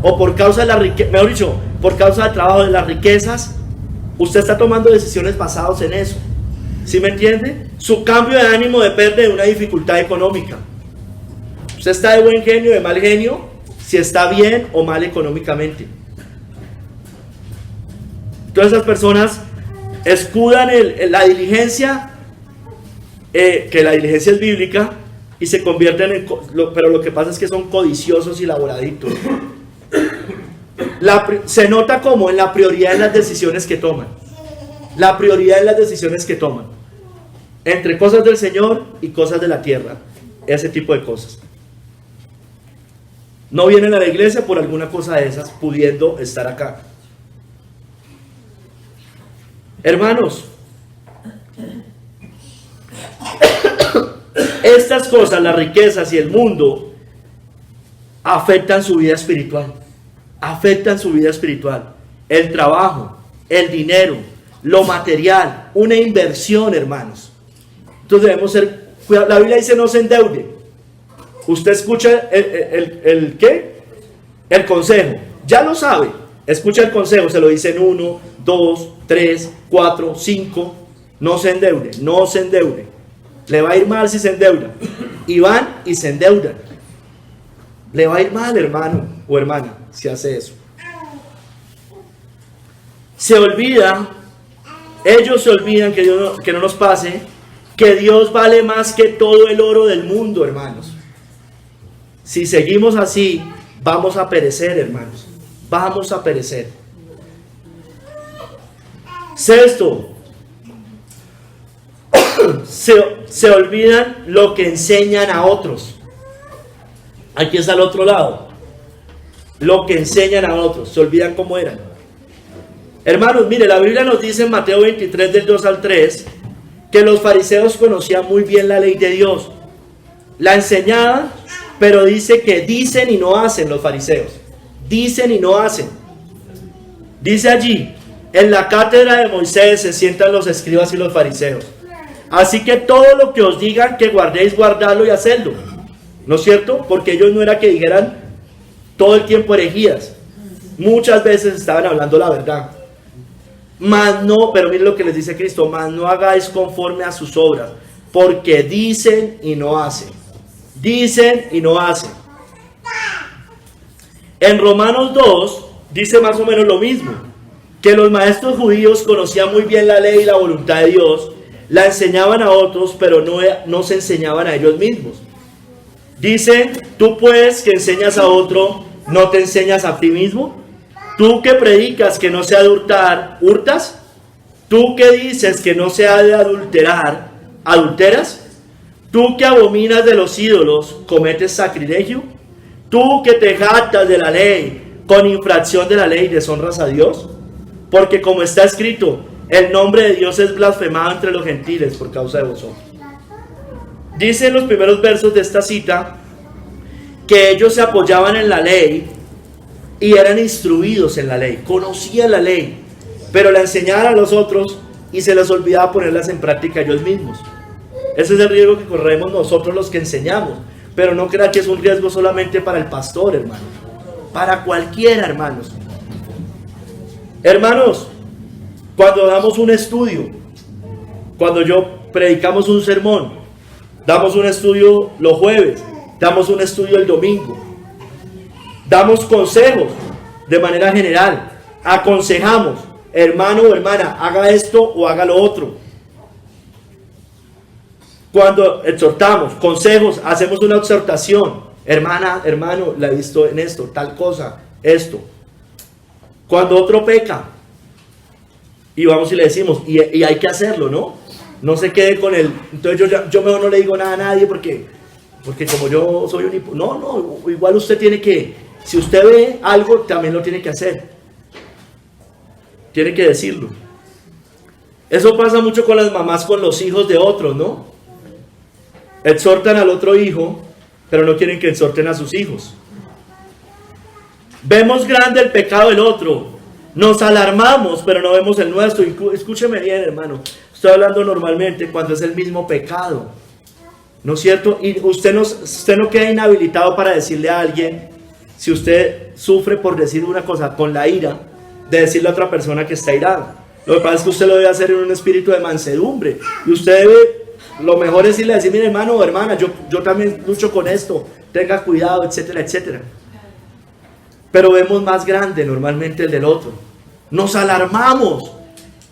o por causa de la riqueza, mejor dicho, por causa del trabajo de las riquezas, usted está tomando decisiones basadas en eso. ¿Sí me entiende? Su cambio de ánimo depende de una dificultad económica. Usted está de buen genio, de mal genio, si está bien o mal económicamente. Todas esas personas escudan la diligencia, que la diligencia es bíblica, y se convierten en... pero lo que pasa es que son codiciosos y laboradictos. Se nota como en la prioridad de las decisiones que toman. La prioridad de las decisiones que toman. Entre cosas del Señor y cosas de la tierra. Ese tipo de cosas. No vienen a la iglesia por alguna cosa de esas, pudiendo estar acá. Hermanos, estas cosas, las riquezas y el mundo, afectan su vida espiritual. Afectan su vida espiritual. El trabajo, el dinero, lo material, una inversión, hermanos. Entonces debemos ser cuidadosos. La Biblia dice no se endeude. Usted escucha el ¿qué? El consejo. Ya lo sabe. Escucha el consejo. Se lo dicen 1, 2, 3, 4, 5. No se endeude. No se endeude. Le va a ir mal si se endeuda. Y van y se endeudan. Le va a ir mal, hermano o hermana, si hace eso. Se olvida, ellos se olvidan, que no nos pase, que Dios vale más que todo el oro del mundo, hermanos. Si seguimos así, vamos a perecer, hermanos. Vamos a perecer. Sexto, se olvidan lo que enseñan a otros. Aquí está al otro lado. Lo que enseñan a otros. Se olvidan cómo eran. Hermanos, mire, la Biblia nos dice en Mateo 23, del 2 al 3, que los fariseos conocían muy bien la ley de Dios. La enseñaban, pero dice que dicen y no hacen los fariseos. Dicen y no hacen. Dice allí, en la cátedra de Moisés se sientan los escribas y los fariseos. Así que todo lo que os digan que guardéis, guardadlo y hacedlo. ¿No es cierto? Porque ellos no era que dijeran todo el tiempo herejías. Muchas veces estaban hablando la verdad. Mas no, pero miren lo que les dice Cristo, mas no hagáis conforme a sus obras, porque dicen y no hacen. Dicen y no hacen. En Romanos 2 dice más o menos lo mismo, que los maestros judíos conocían muy bien la ley y la voluntad de Dios, la enseñaban a otros, pero no se enseñaban a ellos mismos. Dice, tú pues que enseñas a otro, ¿no te enseñas a ti mismo? Tú que predicas que no se ha de hurtar, ¿hurtas? Tú que dices que no se ha de adulterar, ¿adulteras? Tú que abominas de los ídolos, ¿cometes sacrilegio? Tú que te jactas de la ley, con infracción de la ley, ¿deshonras a Dios? Porque como está escrito, el nombre de Dios es blasfemado entre los gentiles por causa de vosotros. Dice en los primeros versos de esta cita que ellos se apoyaban en la ley y eran instruidos en la ley, conocían la ley, pero la enseñaban a los otros y se les olvidaba ponerlas en práctica ellos mismos. Ese es el riesgo que corremos nosotros los que enseñamos, pero no crea que es un riesgo solamente para el pastor, hermano, para cualquiera, hermanos. Hermanos, cuando damos un estudio, cuando predicamos un sermón, damos un estudio los jueves, damos un estudio el domingo, damos consejos de manera general, aconsejamos, hermano o hermana, haga esto o haga lo otro. Cuando exhortamos, consejos, hacemos una exhortación, hermana, hermano, la he visto en esto, tal cosa, esto. Cuando otro peca, y vamos y le decimos, y hay que hacerlo, ¿no? No se quede con él. Entonces yo mejor no le digo nada a nadie porque como yo soy un... No, igual usted tiene que, si usted ve algo, también lo tiene que hacer. Tiene que decirlo. Eso pasa mucho con las mamás, con los hijos de otros, ¿no? Exhortan al otro hijo, pero no quieren que exhorten a sus hijos. Vemos grande el pecado del otro. Nos alarmamos, pero no vemos el nuestro. Escúcheme bien, hermano. Estoy hablando normalmente cuando es el mismo pecado, ¿no es cierto? Y usted no queda inhabilitado para decirle a alguien, si usted sufre por decir una cosa con la ira, de decirle a otra persona que está irada. Lo que pasa es que usted lo debe hacer en un espíritu de mansedumbre. Y usted debe, lo mejor es irle a decir, mire hermano o hermana, yo también lucho con esto, tenga cuidado, etcétera, etcétera. Pero vemos más grande normalmente el del otro. Nos alarmamos.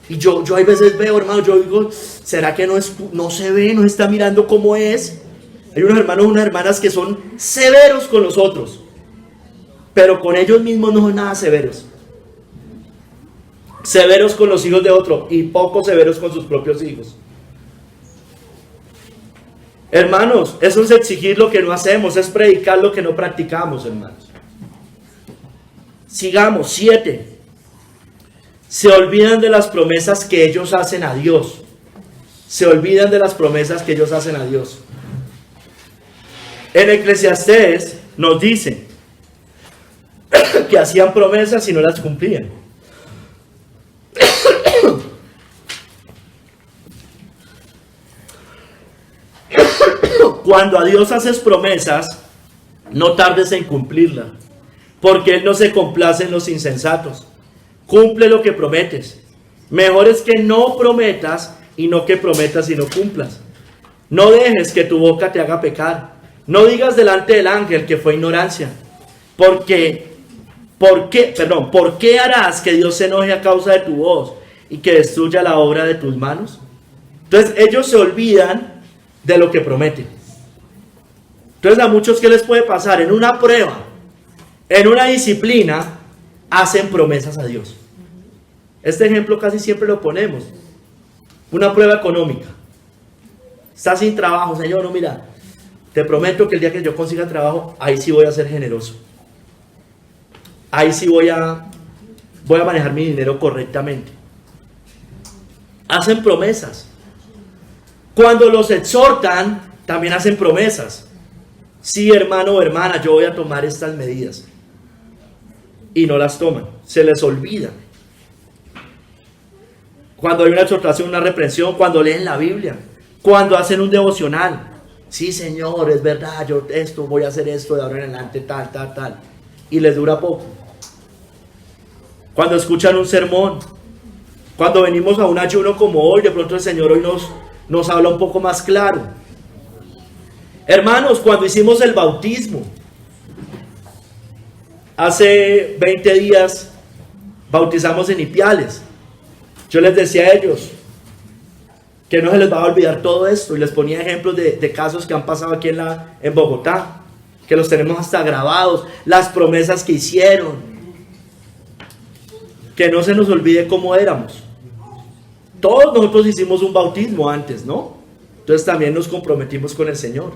Y yo hay veces veo, hermano, yo digo, ¿será que no se ve, no está mirando cómo es? Hay unos hermanos, unas hermanas que son severos con los otros, pero con ellos mismos no son nada severos. Severos con los hijos de otro y poco severos con sus propios hijos. Hermanos, eso es exigir lo que no hacemos, es predicar lo que no practicamos, hermanos. Sigamos, 7. Se olvidan de las promesas que ellos hacen a Dios. Se olvidan de las promesas que ellos hacen a Dios. En Eclesiastés nos dice que hacían promesas y no las cumplían. Cuando a Dios haces promesas, no tardes en cumplirlas, porque Él no se complace en los insensatos. Cumple lo que prometes. Mejor es que no prometas y no que prometas y no cumplas. No dejes que tu boca te haga pecar. No digas delante del ángel que fue ignorancia. ¿Por qué harás que Dios se enoje a causa de tu voz y que destruya la obra de tus manos? Entonces ellos se olvidan de lo que prometen. Entonces a muchos, ¿qué les puede pasar? En una prueba, en una disciplina, hacen promesas a Dios. Este ejemplo casi siempre lo ponemos. Una prueba económica. Estás sin trabajo, Señor, no, mira, te prometo que el día que yo consiga trabajo, ahí sí voy a ser generoso. Ahí sí voy a manejar mi dinero correctamente. Hacen promesas. Cuando los exhortan, también hacen promesas. Sí, hermano o hermana, yo voy a tomar estas medidas. Y no las toman, se les olvida. Cuando hay una exhortación, una reprensión, cuando leen la Biblia, cuando hacen un devocional. Sí, Señor, es verdad, yo voy a hacer esto de ahora en adelante, tal. Y les dura poco. Cuando escuchan un sermón, cuando venimos a un ayuno como hoy, de pronto el Señor hoy nos habla un poco más claro. Hermanos, cuando hicimos el bautismo, hace 20 días bautizamos en Ipiales. Yo les decía a ellos que no se les va a olvidar todo esto y les ponía ejemplos de casos que han pasado aquí en Bogotá, que los tenemos hasta grabados, las promesas que hicieron, que no se nos olvide cómo éramos. Todos nosotros hicimos un bautismo antes, ¿no? Entonces también nos comprometimos con el Señor.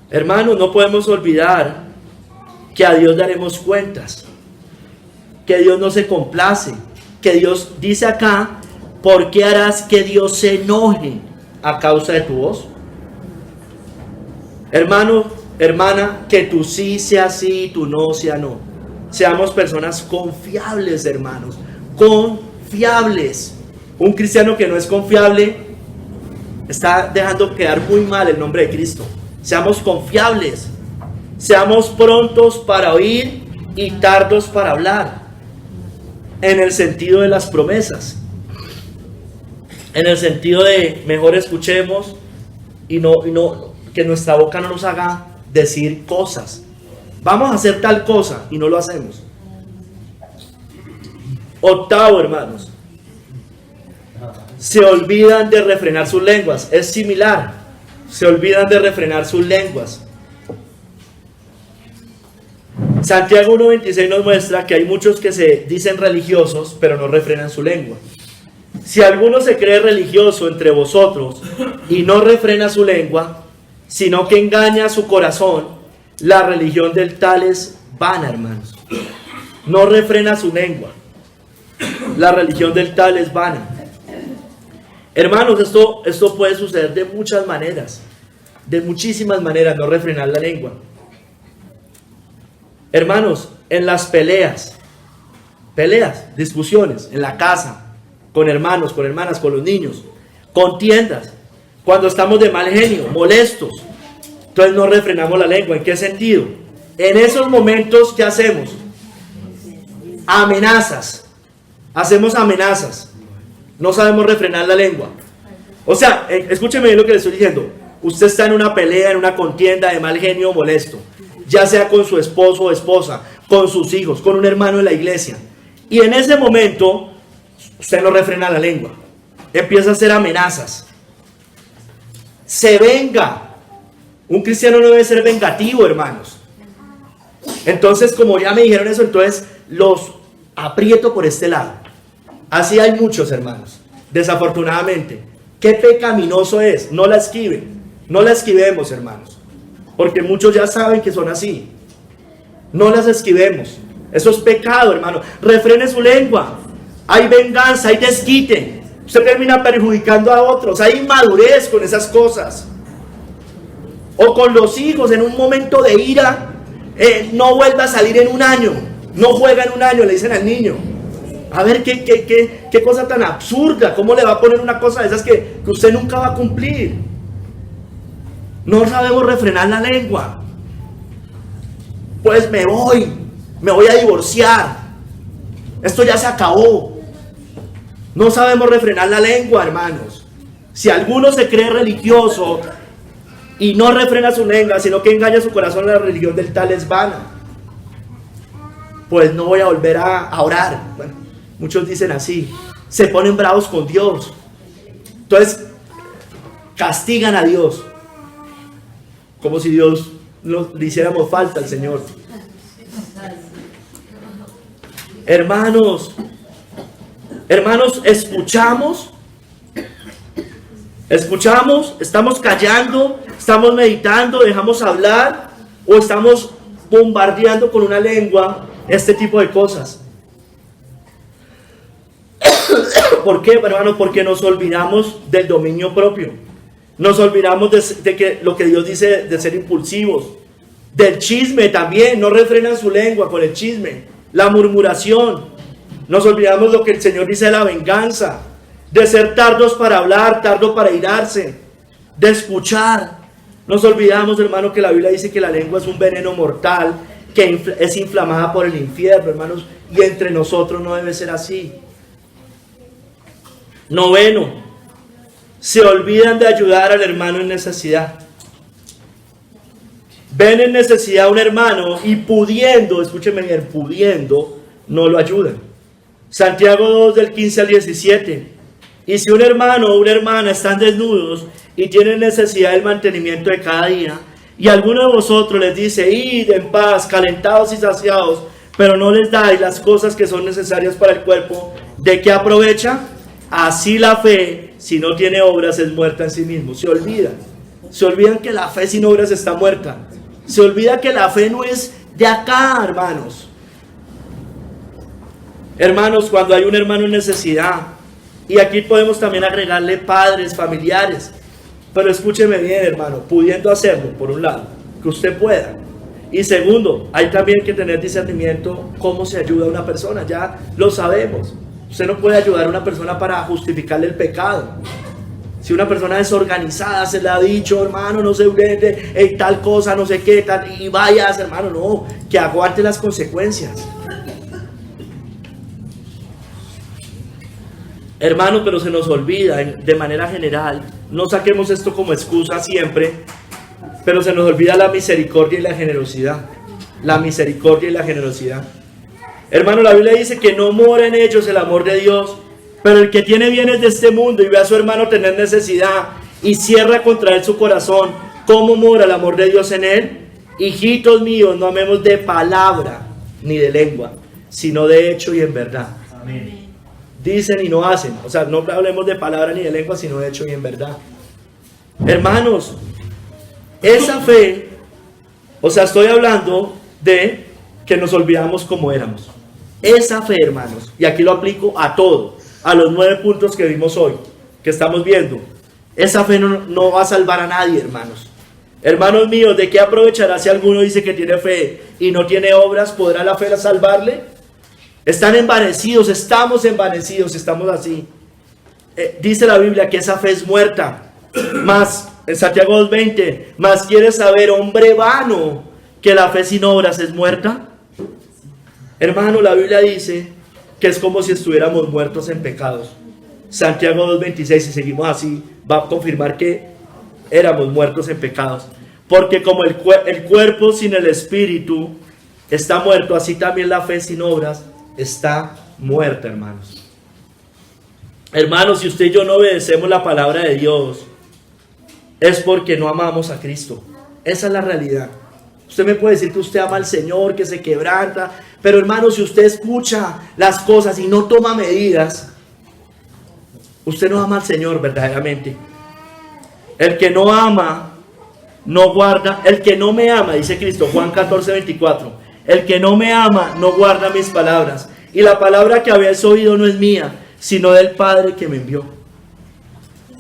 Hermanos, no podemos olvidar que a Dios daremos cuentas, que Dios no se complace, que Dios dice acá ¿por qué harás que Dios se enoje a causa de tu voz? Hermano, hermana, que tu sí sea sí y tu no sea no. Seamos personas confiables, hermanos, confiables. Un cristiano que no es confiable está dejando quedar muy mal el nombre de Cristo. Seamos confiables, seamos prontos para oír y tardos para hablar, en el sentido de las promesas, en el sentido de mejor escuchemos y no que nuestra boca no nos haga decir cosas. Vamos a hacer tal cosa y no lo hacemos. Octavo, hermanos, se olvidan de refrenar sus lenguas. Es similar, se olvidan de refrenar sus lenguas. Santiago 1:26 nos muestra que hay muchos que se dicen religiosos, pero no refrenan su lengua. Si alguno se cree religioso entre vosotros y no refrena su lengua, sino que engaña su corazón, la religión del tal es vana, hermanos. No refrena su lengua. La religión del tal es vana. Hermanos, esto puede suceder de muchas maneras, de muchísimas maneras, no refrenar la lengua. Hermanos, en las peleas, discusiones, en la casa, con hermanos, con hermanas, con los niños, contiendas, cuando estamos de mal genio, molestos, entonces no refrenamos la lengua. ¿En qué sentido? En esos momentos, ¿qué hacemos? Amenazas. Hacemos amenazas. No sabemos refrenar la lengua. O sea, escúcheme bien lo que le estoy diciendo. Usted está en una pelea, en una contienda de mal genio, molesto, ya sea con su esposo o esposa, con sus hijos, con un hermano en la iglesia. Y en ese momento, usted no refrena la lengua. Empieza a hacer amenazas. Se venga. Un cristiano no debe ser vengativo, hermanos. Entonces, como ya me dijeron eso, entonces los aprieto por este lado. Así hay muchos, hermanos. Desafortunadamente. Qué pecaminoso es. No la esquiven. No la esquivemos, hermanos. Porque muchos ya saben que son así. No las esquivemos. Eso es pecado, hermano. Refrene su lengua. Hay venganza, hay desquite. Usted termina perjudicando a otros. Hay inmadurez con esas cosas. O con los hijos en un momento de ira. No vuelva a salir en un año. No juega en un año, le dicen al niño. A ver qué cosa tan absurda. ¿Cómo le va a poner una cosa de esas que usted nunca va a cumplir? No sabemos refrenar la lengua. Pues me voy a divorciar. Esto ya se acabó. No sabemos refrenar la lengua, hermanos. Si alguno se cree religioso y no refrena su lengua, sino que engaña su corazón, la religión del tal es vana. Pues no voy a volver a orar. Bueno, muchos dicen así. Se ponen bravos con Dios. Entonces, castigan a Dios. Como si Dios le hiciéramos falta al Señor. Hermanos, escuchamos, estamos callando, estamos meditando, dejamos hablar o estamos bombardeando con una lengua este tipo de cosas. ¿Por qué, hermanos? Porque nos olvidamos del dominio propio. Nos olvidamos de que lo que Dios dice de ser impulsivos. Del chisme también. No refrenan su lengua con el chisme. La murmuración. Nos olvidamos lo que el Señor dice de la venganza. De ser tardos para hablar, tardos para irarse. De escuchar. Nos olvidamos, hermano, que la Biblia dice que la lengua es un veneno mortal, que es inflamada por el infierno, hermanos. Y entre nosotros no debe ser así. Noveno. Se olvidan de ayudar al hermano en necesidad. Ven en necesidad a un hermano y pudiendo, escúcheme bien, pudiendo, no lo ayudan. Santiago 2 del 15 al 17. Y si un hermano o una hermana están desnudos y tienen necesidad del mantenimiento de cada día, y alguno de vosotros les dice, id en paz, calentados y saciados, pero no les dais las cosas que son necesarias para el cuerpo, ¿de qué aprovecha? Así la fe, si no tiene obras, es muerta en sí mismo. Se olvidan que la fe sin obras está muerta. Se olvida que la fe no es de acá, hermanos. Hermanos, cuando hay un hermano en necesidad Y aquí podemos también agregarle padres, familiares. Pero escúcheme bien, hermano, pudiendo hacerlo, por un lado, que usted pueda. Y segundo, hay también que tener discernimiento cómo se ayuda a una persona, ya lo sabemos. Usted no puede ayudar a una persona para justificarle el pecado. Si una persona desorganizada se le ha dicho, hermano, no se vende, tal cosa, no sé qué, tal, y vayas, hermano, no, que aguante las consecuencias. Hermano, pero se nos olvida de manera general, no saquemos esto como excusa siempre, pero se nos olvida la misericordia y la generosidad. La misericordia y la generosidad. Hermano, la Biblia dice que no mora en ellos el amor de Dios, pero el que tiene bienes de este mundo y ve a su hermano tener necesidad y cierra contra él su corazón, ¿cómo mora el amor de Dios en él? Hijitos míos, no amemos de palabra ni de lengua, sino de hecho y en verdad. Amén. Dicen y no hacen, o sea, no hablemos de palabra ni de lengua, sino de hecho y en verdad. Hermanos, esa fe, o sea, estoy hablando de que nos olvidamos cómo éramos. Esa fe, hermanos, y aquí lo aplico a todo, a los 9 puntos que vimos hoy, que estamos viendo. Esa fe no va a salvar a nadie, hermanos. Hermanos míos, ¿de qué aprovechará si alguno dice que tiene fe y no tiene obras? ¿Podrá la fe salvarle? Están envanecidos, estamos envanecidos, estamos así. Dice la Biblia que esa fe es muerta. Más, en Santiago 2:20, más quiere saber, hombre vano, que la fe sin obras es muerta. Hermano, la Biblia dice que es como si estuviéramos muertos en pecados. Santiago 2:26, si seguimos así, va a confirmar que éramos muertos en pecados. Porque como el cuerpo sin el espíritu está muerto, así también la fe sin obras está muerta, hermanos. Hermanos, si usted y yo no obedecemos la palabra de Dios, es porque no amamos a Cristo. Esa es la realidad. Usted me puede decir que usted ama al Señor, que se quebranta, pero hermano, si usted escucha las cosas y no toma medidas, usted no ama al Señor verdaderamente. El que no ama, no guarda. El que no me ama, dice Cristo, Juan 14:24, el que no me ama, no guarda mis palabras. Y la palabra que habéis oído no es mía, sino del Padre que me envió.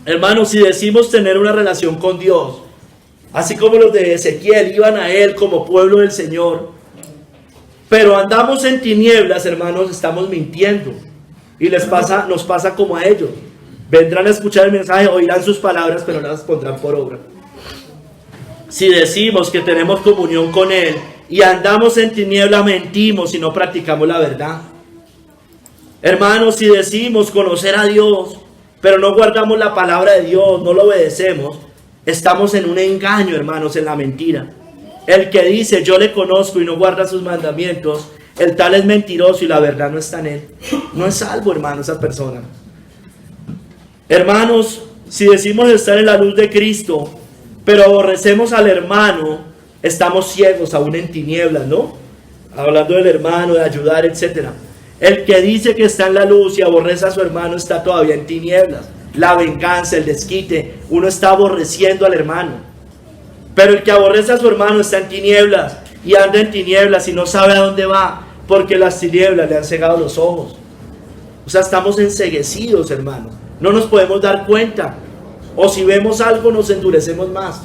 Hermanos, si decimos tener una relación con Dios, así como los de Ezequiel iban a Él como pueblo del Señor, pero andamos en tinieblas, hermanos, estamos mintiendo. Y nos pasa como a ellos. Vendrán a escuchar el mensaje, oirán sus palabras, pero no las pondrán por obra. Si decimos que tenemos comunión con Él y andamos en tinieblas, mentimos y no practicamos la verdad. Hermanos, si decimos conocer a Dios, pero no guardamos la palabra de Dios, no lo obedecemos, estamos en un engaño, hermanos, en la mentira. El que dice yo le conozco y no guarda sus mandamientos, el tal es mentiroso y la verdad no está en él. No es salvo, hermano, esa persona. Hermanos, si decimos estar en la luz de Cristo, pero aborrecemos al hermano, estamos ciegos, aún en tinieblas, ¿no? Hablando del hermano, de ayudar, etc. El que dice que está en la luz y aborrece a su hermano está todavía en tinieblas. La venganza, el desquite, uno está aborreciendo al hermano. Pero el que aborrece a su hermano está en tinieblas y anda en tinieblas y no sabe a dónde va, porque las tinieblas le han cegado los ojos. O sea, estamos enceguecidos, hermano. No nos podemos dar cuenta. O si vemos algo, nos endurecemos más.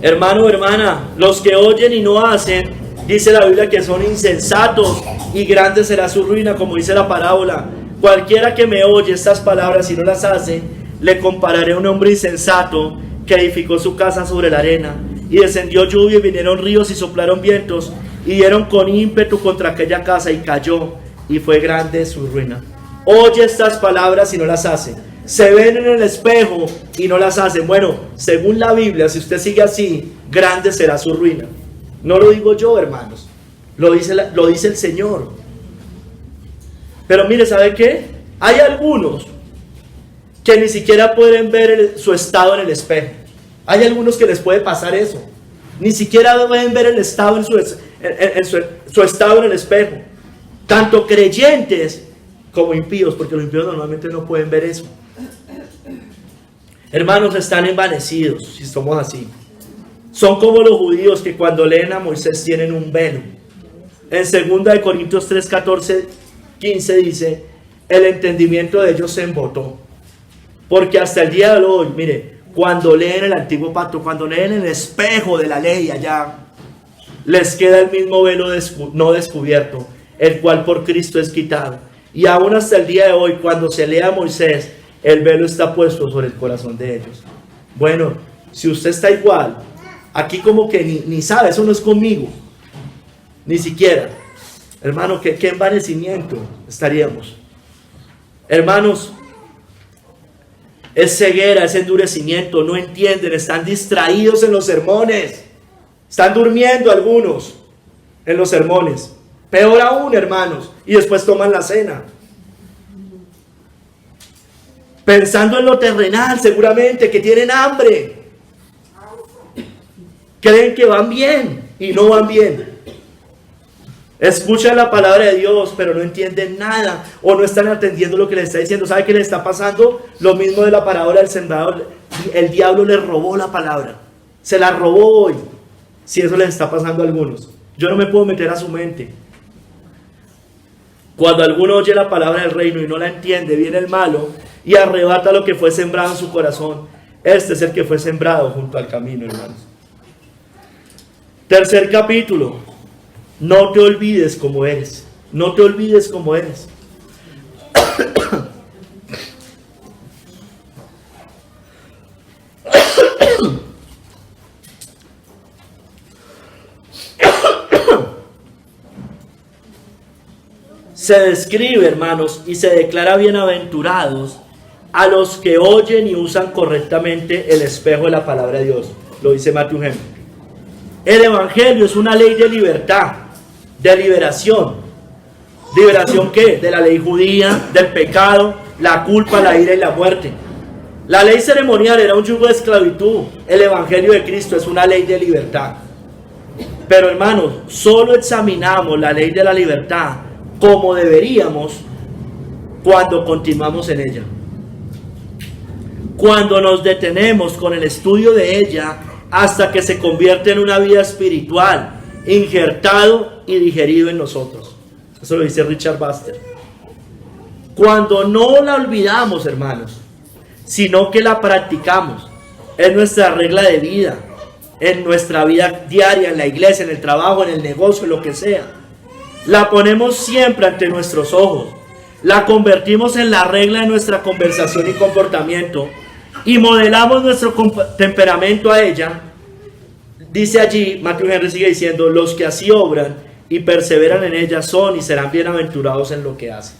Hermano o hermana, los que oyen y no hacen, dice la Biblia que son insensatos y grande será su ruina, como dice la parábola. Cualquiera que me oye estas palabras y no las hace, le compararé a un hombre insensato que edificó su casa sobre la arena, y descendió lluvia y vinieron ríos y soplaron vientos y dieron con ímpetu contra aquella casa y cayó, y fue grande su ruina. Oye estas palabras y no las hace. Se ven en el espejo y no las hacen. Bueno, según la Biblia, si usted sigue así, grande será su ruina. No lo digo yo, hermanos, lo dice el Señor. Pero mire, ¿sabe qué? Hay algunos que ni siquiera pueden ver su estado en el espejo. Hay algunos que les puede pasar eso. Ni siquiera pueden ver el estado en su estado en el espejo. Tanto creyentes como impíos, porque los impíos normalmente no pueden ver eso. Hermanos, están envanecidos, si somos así. Son como los judíos que cuando leen a Moisés tienen un velo. En 2 Corintios 3, 14, 15 dice: el entendimiento de ellos se embotó. Porque hasta el día de hoy, mire, cuando leen el antiguo pacto, cuando leen el espejo de la ley allá, les queda el mismo velo no descubierto, el cual por Cristo es quitado. Y aún hasta el día de hoy, cuando se lee a Moisés, el velo está puesto sobre el corazón de ellos. Bueno, si usted está igual, aquí como que ni sabe, eso no es conmigo, ni siquiera. Hermano, ¿qué envanecimiento estaríamos? Hermanos, es ceguera, es endurecimiento, no entienden, están distraídos en los sermones, están durmiendo algunos en los sermones, peor aún, hermanos, y después toman la cena, pensando en lo terrenal, seguramente, que tienen hambre, creen que van bien y no van bien. Escuchan la palabra de Dios, pero no entienden nada o no están atendiendo lo que les está diciendo. ¿Sabe qué les está pasando? Lo mismo de la parábola del sembrador. El diablo les robó la palabra. Se la robó hoy. Si eso les está pasando a algunos. Yo no me puedo meter a su mente. Cuando alguno oye la palabra del reino y no la entiende, viene el malo y arrebata lo que fue sembrado en su corazón. Este es el que fue sembrado junto al camino, hermanos. Tercer capítulo. No te olvides cómo eres. No te olvides cómo eres. Se describe, hermanos, y se declara bienaventurados a los que oyen y usan correctamente el espejo de la palabra de Dios. Lo dice Matthew Henry. El evangelio es una ley de libertad, de liberación. ¿Liberación qué? De la ley judía, del pecado, la culpa, la ira y la muerte. La ley ceremonial era un yugo de esclavitud. El evangelio de Cristo es una ley de libertad. Pero hermanos, solo examinamos la ley de la libertad como deberíamos cuando continuamos en ella. Cuando nos detenemos con el estudio de ella hasta que se convierte en una vida espiritual, injertado y digerido en nosotros. Eso lo dice Richard Baxter. Cuando no la olvidamos, hermanos, sino que la practicamos en nuestra regla de vida, en nuestra vida diaria, en la iglesia, en el trabajo, en el negocio, en lo que sea. La ponemos siempre ante nuestros ojos, la convertimos en la regla de nuestra conversación y comportamiento y modelamos nuestro temperamento a ella. Dice allí, Matthew Henry sigue diciendo, los que así obran y perseveran en ella son y serán bienaventurados en lo que hacen.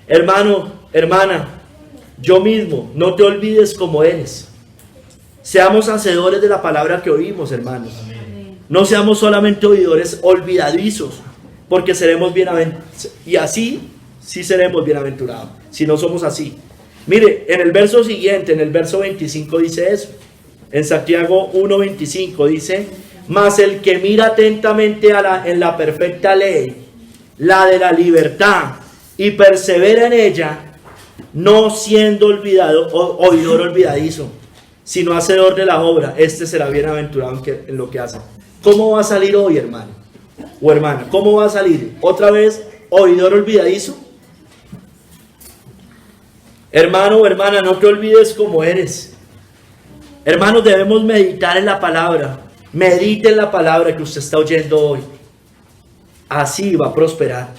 Hermano, hermana, yo mismo, no te olvides cómo eres. Seamos hacedores de la palabra que oímos, hermanos. No seamos solamente oidores olvidadizos, porque seremos bienaventurados. Y así, sí seremos bienaventurados, si no somos así. Mire, en el verso siguiente, en el verso 25 dice eso. En Santiago 1:25 dice, mas el que mira atentamente en la perfecta ley, la de la libertad, y persevera en ella, no siendo oidor olvidadizo, sino hacedor de la obra, este será bienaventurado en lo que hace. ¿Cómo va a salir hoy, hermano o hermana? ¿Cómo va a salir? ¿Otra vez oidor olvidadizo? Hermano o hermana, no te olvides cómo eres. Hermanos, debemos meditar en la palabra. Medite en la palabra que usted está oyendo hoy. Así va a prosperar.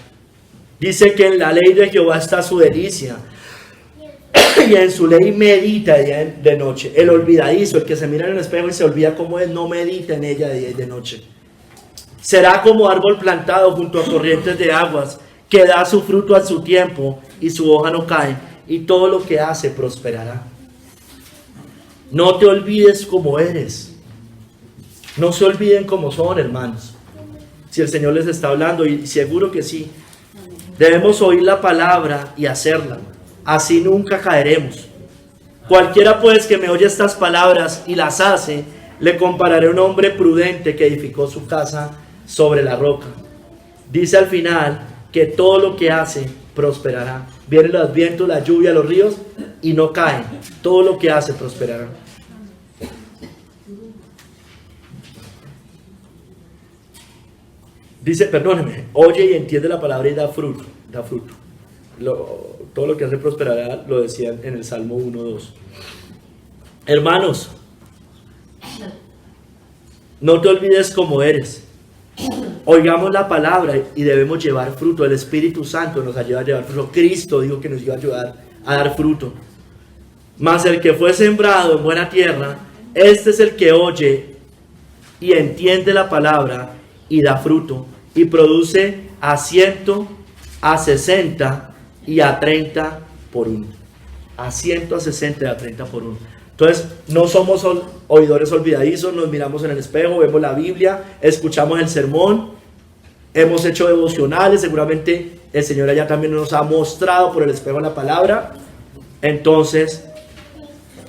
Dice que en la ley de Jehová está su delicia, y en su ley medita día de noche. El olvidadizo, el que se mira en el espejo y se olvida cómo es, no medita en ella día y de noche. Será como árbol plantado junto a corrientes de aguas, que da su fruto a su tiempo y su hoja no cae, y todo lo que hace prosperará. No te olvides cómo eres. No se olviden cómo son, hermanos. Si el Señor les está hablando, y seguro que sí, debemos oír la palabra y hacerla. Así nunca caeremos. Cualquiera pues que me oye estas palabras y las hace, le compararé a un hombre prudente que edificó su casa sobre la roca. Dice al final que todo lo que hace prosperará. Vienen los vientos, la lluvia, los ríos y no caen. Todo lo que hace prosperará. Dice, perdóneme, oye y entiende la palabra y da fruto, da fruto. Todo lo que hace prosperará, lo decían en el Salmo 1:2. Hermanos, no te olvides cómo eres. Oigamos la palabra y debemos llevar fruto. El Espíritu Santo nos ayuda a llevar fruto. Cristo dijo que nos iba a ayudar a dar fruto. Mas el que fue sembrado en buena tierra, este es el que oye y entiende la palabra y da fruto, y produce a 100, a 60 y a 30 por uno. A 100, a 60 y a 30 por uno. Entonces, no somos oidores olvidadizos, nos miramos en el espejo, vemos la Biblia, escuchamos el sermón, hemos hecho devocionales, seguramente el Señor allá también nos ha mostrado por el espejo la palabra. Entonces,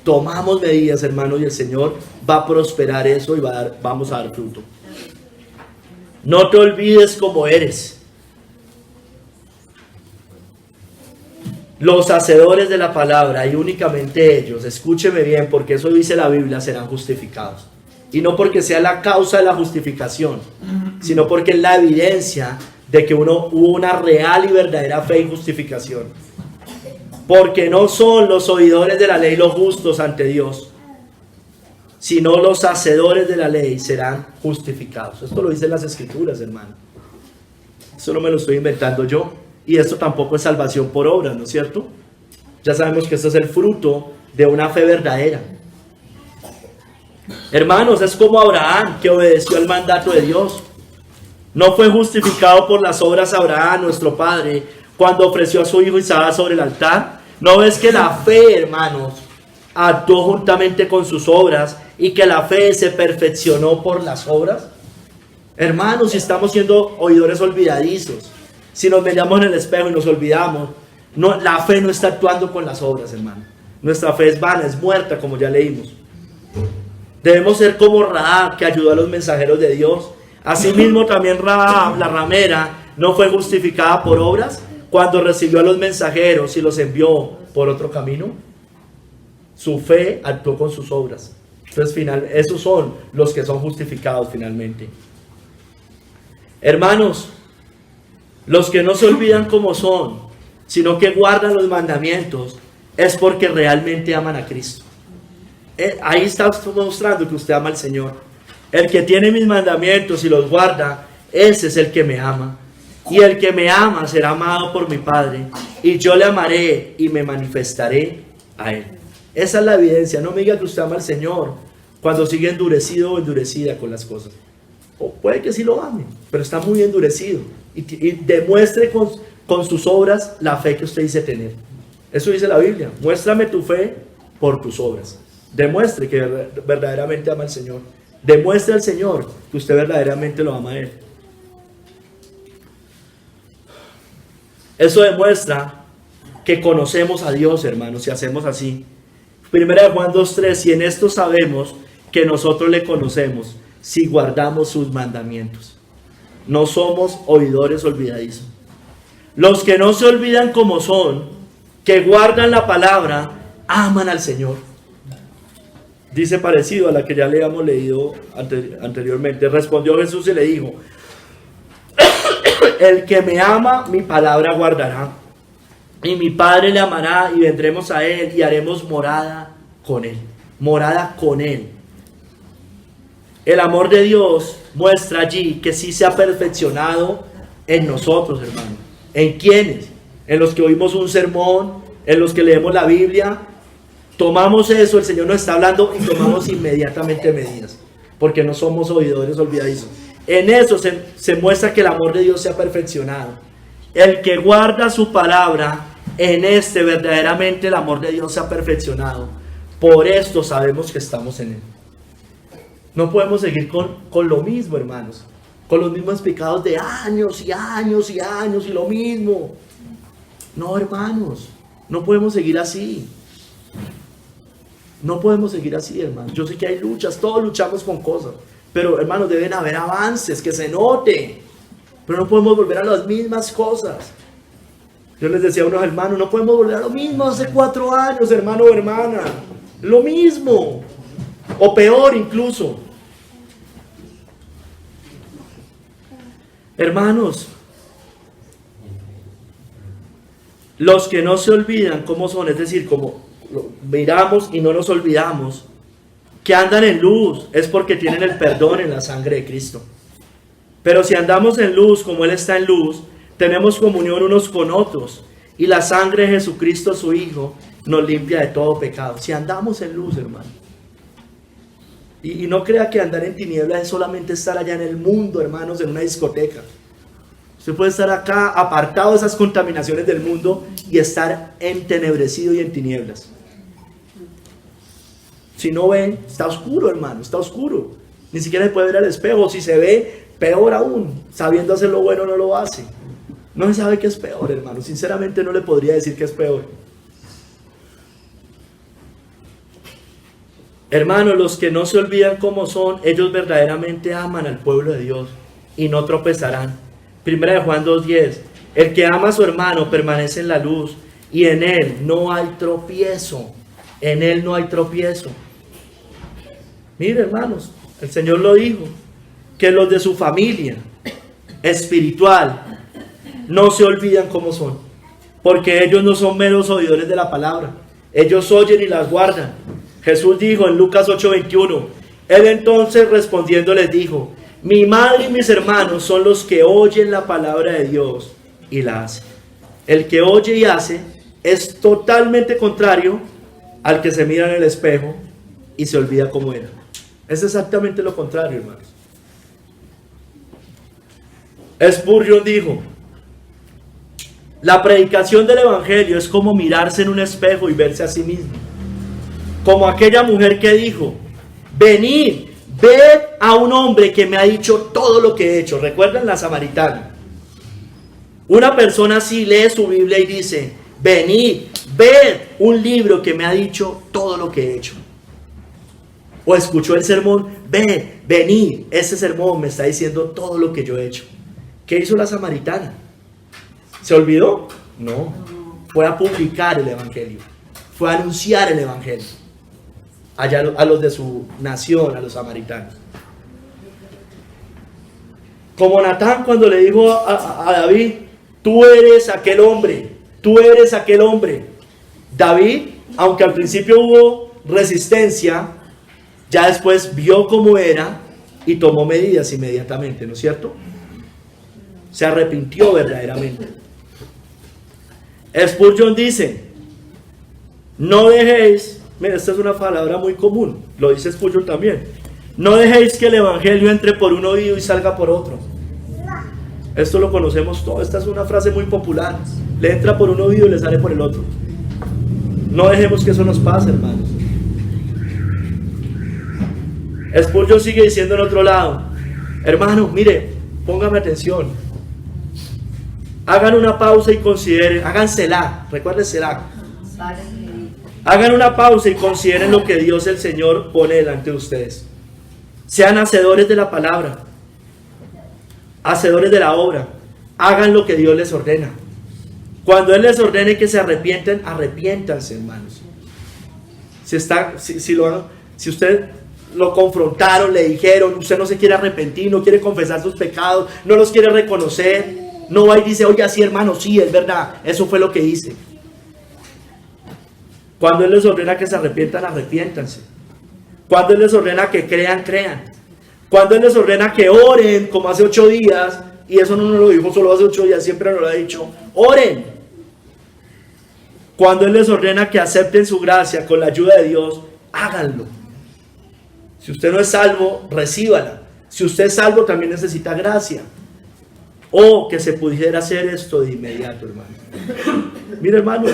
tomamos medidas, hermanos, y el Señor va a prosperar eso y vamos a dar fruto. No te olvides cómo eres. Los hacedores de la palabra, y únicamente ellos, escúcheme bien, porque eso dice la Biblia, serán justificados. Y no porque sea la causa de la justificación, sino porque es la evidencia de que hubo una real y verdadera fe y justificación. Porque no son los oidores de la ley los justos ante Dios, sino los hacedores de la ley serán justificados. Esto lo dicen las Escrituras, hermano. Eso no me lo estoy inventando yo. Y esto tampoco es salvación por obras, ¿no es cierto? Ya sabemos que esto es el fruto de una fe verdadera. Hermanos, es como Abraham, que obedeció al mandato de Dios. No fue justificado por las obras Abraham, nuestro padre, cuando ofreció a su hijo Isaac sobre el altar. ¿No ves que la fe, hermanos, actuó juntamente con sus obras y que la fe se perfeccionó por las obras? Hermanos, si estamos siendo oidores olvidadizos, si nos miramos en el espejo y nos olvidamos, no, la fe no está actuando con las obras, hermano. Nuestra fe es vana, es muerta, como ya leímos. Debemos ser como Rahab, que ayudó a los mensajeros de Dios. Asimismo también Rahab, la ramera, no fue justificada por obras cuando recibió a los mensajeros y los envió por otro camino. Su fe actuó con sus obras. Entonces, esos son los que son justificados finalmente. Hermanos, los que no se olvidan cómo son, sino que guardan los mandamientos, es porque realmente aman a Cristo. Ahí está mostrando que usted ama al Señor. El que tiene mis mandamientos y los guarda, ese es el que me ama. Y el que me ama será amado por mi Padre, y yo le amaré y me manifestaré a él. Esa es la evidencia. No me diga que usted ama al Señor cuando sigue endurecido o endurecida con las cosas. O puede que sí lo ame, pero está muy endurecido. Y demuestre con sus obras la fe que usted dice tener. Eso dice la Biblia. Muéstrame tu fe por tus obras. Demuestre que verdaderamente ama al Señor. Demuestre al Señor que usted verdaderamente lo ama a Él. Eso demuestra que conocemos a Dios, hermanos, si hacemos así. Primera de Juan 2:3, y en esto sabemos que nosotros le conocemos, si guardamos sus mandamientos. No somos oidores olvidadizos. Los que no se olvidan como son, que guardan la palabra, aman al Señor. Dice parecido a la que ya le habíamos leído anteriormente. Respondió Jesús y le dijo: el que me ama, mi palabra guardará. Y mi Padre le amará, y vendremos a él y haremos morada con él. Morada con él. El amor de Dios muestra allí que sí se ha perfeccionado en nosotros, hermano. ¿En quiénes? En los que oímos un sermón, en los que leemos la Biblia. Tomamos eso, el Señor nos está hablando y tomamos inmediatamente medidas, porque no somos oidores olvidadizos. En eso se muestra que el amor de Dios se ha perfeccionado. El que guarda su palabra, en este verdaderamente el amor de Dios se ha perfeccionado. Por esto sabemos que estamos en él. No podemos seguir con lo mismo, hermanos. Con los mismos pecados de años y años y años y lo mismo. No, hermanos. No podemos seguir así. No podemos seguir así, hermanos. Yo sé que hay luchas. Todos luchamos con cosas. Pero, hermanos, deben haber avances, que se note. Pero no podemos volver a las mismas cosas. Yo les decía a unos hermanos, no podemos volver a lo mismo hace 4 años, hermano o hermana. Lo mismo. O peor incluso. Hermanos, Los que no se olvidan cómo son, es decir, como lo miramos y no nos olvidamos, que andan en luz, es porque tienen el perdón en la sangre de Cristo. Pero si andamos en luz como Él está en luz, tenemos comunión unos con otros, y la sangre de Jesucristo, su Hijo, nos limpia de todo pecado. Si andamos en luz, hermano. Y no crea que andar en tinieblas es solamente estar allá en el mundo, hermanos, en una discoteca. Usted puede estar acá apartado de esas contaminaciones del mundo y estar entenebrecido y en tinieblas. Si no ve, está oscuro, hermano, está oscuro. Ni siquiera se puede ver al espejo. Si se ve, peor aún. Sabiendo hacer lo bueno, no lo hace. No se sabe qué es peor, hermano. Sinceramente no le podría decir qué es peor. Hermanos, los que no se olvidan cómo son, ellos verdaderamente aman al pueblo de Dios y no tropezarán. Primera de Juan 2:10. El que ama a su hermano permanece en la luz y en él no hay tropiezo. En él no hay tropiezo. Mire, hermanos, el Señor lo dijo, que los de su familia espiritual no se olvidan cómo son, porque ellos no son meros oidores de la palabra, ellos oyen y las guardan. Jesús dijo en Lucas 8:21, Él entonces respondiendo les dijo, mi madre y mis hermanos son los que oyen la palabra de Dios y la hacen. El que oye y hace es totalmente contrario al que se mira en el espejo y se olvida cómo era. Es exactamente lo contrario, hermanos. Spurgeon dijo, la predicación del evangelio es como mirarse en un espejo y verse a sí mismo. Como aquella mujer que dijo, venid, ved a un hombre que me ha dicho todo lo que he hecho. ¿Recuerdan la samaritana? Una persona así lee su Biblia y dice, venid, ved un libro que me ha dicho todo lo que he hecho. O escuchó el sermón, venid, este sermón me está diciendo todo lo que yo he hecho. ¿Qué hizo la samaritana? ¿Se olvidó? No. Fue a publicar el evangelio. Fue a anunciar el evangelio. Allá a los de su nación, a los samaritanos. Como Natán cuando le dijo a David, tú eres aquel hombre, tú eres aquel hombre. David, aunque al principio hubo resistencia, ya después vio cómo era y tomó medidas inmediatamente, ¿no es cierto? Se arrepintió verdaderamente. Spurgeon dice, no dejéis, mira, esta es una palabra muy común, lo dice Spurgeon también, no dejéis que el evangelio entre por un oído y salga por otro. Esto lo conocemos todos, esta es una frase muy popular, le entra por un oído y le sale por el otro. No dejemos que eso nos pase, hermanos. Spurgeon sigue diciendo en otro lado, hermano, mire, póngame atención, hagan una pausa y consideren, hagan selah, recuerden selah. Hagan una pausa y consideren lo que Dios el Señor pone delante de ustedes. Sean hacedores de la palabra, hacedores de la obra. Hagan lo que Dios les ordena. Cuando Él les ordene que se arrepienten, arrepiéntanse, hermanos. Si usted lo confrontaron, le dijeron, usted no se quiere arrepentir, no quiere confesar sus pecados, no los quiere reconocer, no va y dice, oye, sí, hermano, sí, es verdad, eso fue lo que hice. Cuando Él les ordena que se arrepientan, arrepiéntanse. Cuando Él les ordena que crean, crean. Cuando Él les ordena que oren, como hace 8 días, y eso no nos lo dijo solo hace 8 días, siempre nos lo ha dicho, oren. Cuando Él les ordena que acepten su gracia con la ayuda de Dios, háganlo. Si usted no es salvo, recíbala. Si usted es salvo, también necesita gracia. O que se pudiera hacer esto de inmediato, hermano. Mire, hermano,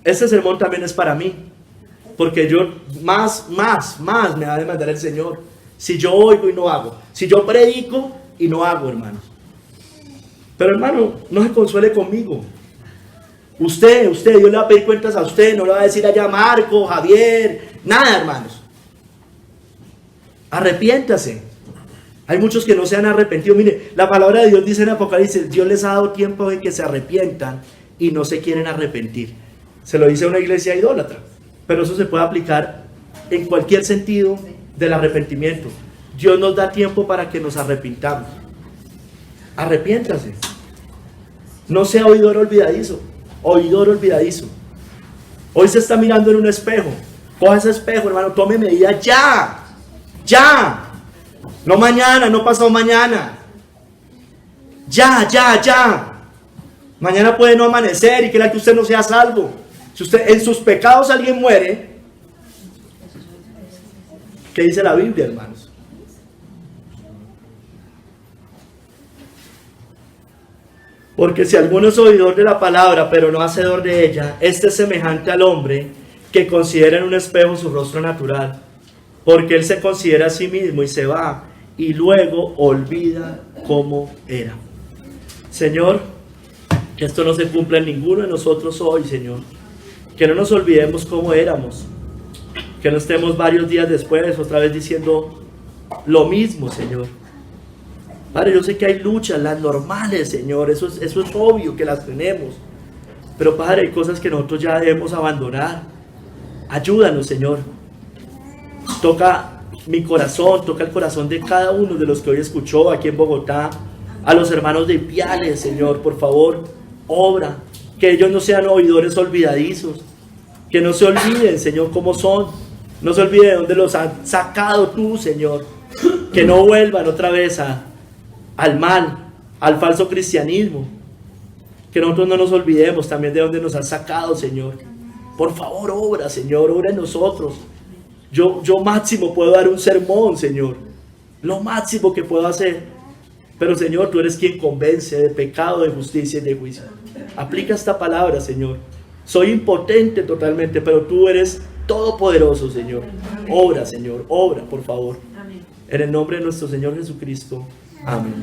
este sermón también es para mí, porque yo más me va a demandar el Señor si yo oigo y no hago, si yo predico y no hago, hermanos. Pero, hermano, no se consuele conmigo. Usted, Dios le va a pedir cuentas a usted, no le va a decir allá Marco, Javier, nada, hermanos. Arrepiéntase. Hay muchos que no se han arrepentido. Mire, la palabra de Dios dice en Apocalipsis, Dios les ha dado tiempo de que se arrepientan y no se quieren arrepentir. Se lo dice a una iglesia idólatra, pero eso se puede aplicar en cualquier sentido del arrepentimiento. Dios nos da tiempo para que nos arrepintamos. Arrepiéntase. No sea oidor olvidadizo. Oidor olvidadizo. Hoy se está mirando en un espejo. Coja ese espejo, hermano, tome medidas ya. Ya. No mañana, no pasado mañana. Ya. Mañana puede no amanecer y creer que usted no sea salvo. Si usted en sus pecados alguien muere, ¿qué dice la Biblia, hermanos? Porque si alguno es oidor de la palabra, pero no hacedor de ella, este es semejante al hombre que considera en un espejo su rostro natural, porque él se considera a sí mismo y se va, y luego olvida cómo era. Señor, que esto no se cumpla en ninguno de nosotros hoy, Señor. Que no nos olvidemos cómo éramos. Que no estemos varios días después otra vez diciendo lo mismo, Señor. Padre, yo sé que hay luchas, las normales, Señor, eso es obvio que las tenemos. Pero Padre, hay cosas que nosotros ya debemos abandonar. Ayúdanos, Señor. Toca mi corazón, toca el corazón de cada uno de los que hoy escuchó aquí en Bogotá. A los hermanos de Ipiales, Señor, por favor, obra. Que ellos no sean oidores olvidadizos. Que no se olviden, Señor, cómo son. No se olviden de dónde los has sacado tú, Señor. Que no vuelvan otra vez al mal, al falso cristianismo. Que nosotros no nos olvidemos también de dónde nos has sacado, Señor. Por favor, obra, Señor, obra en nosotros. Yo máximo puedo dar un sermón, Señor. Lo máximo que puedo hacer. Pero, Señor, tú eres quien convence de pecado, de justicia y de juicio. Aplica esta palabra, Señor. Soy impotente totalmente, pero tú eres todopoderoso, Señor. Obra, Señor, obra, por favor. En el nombre de nuestro Señor Jesucristo. Amén.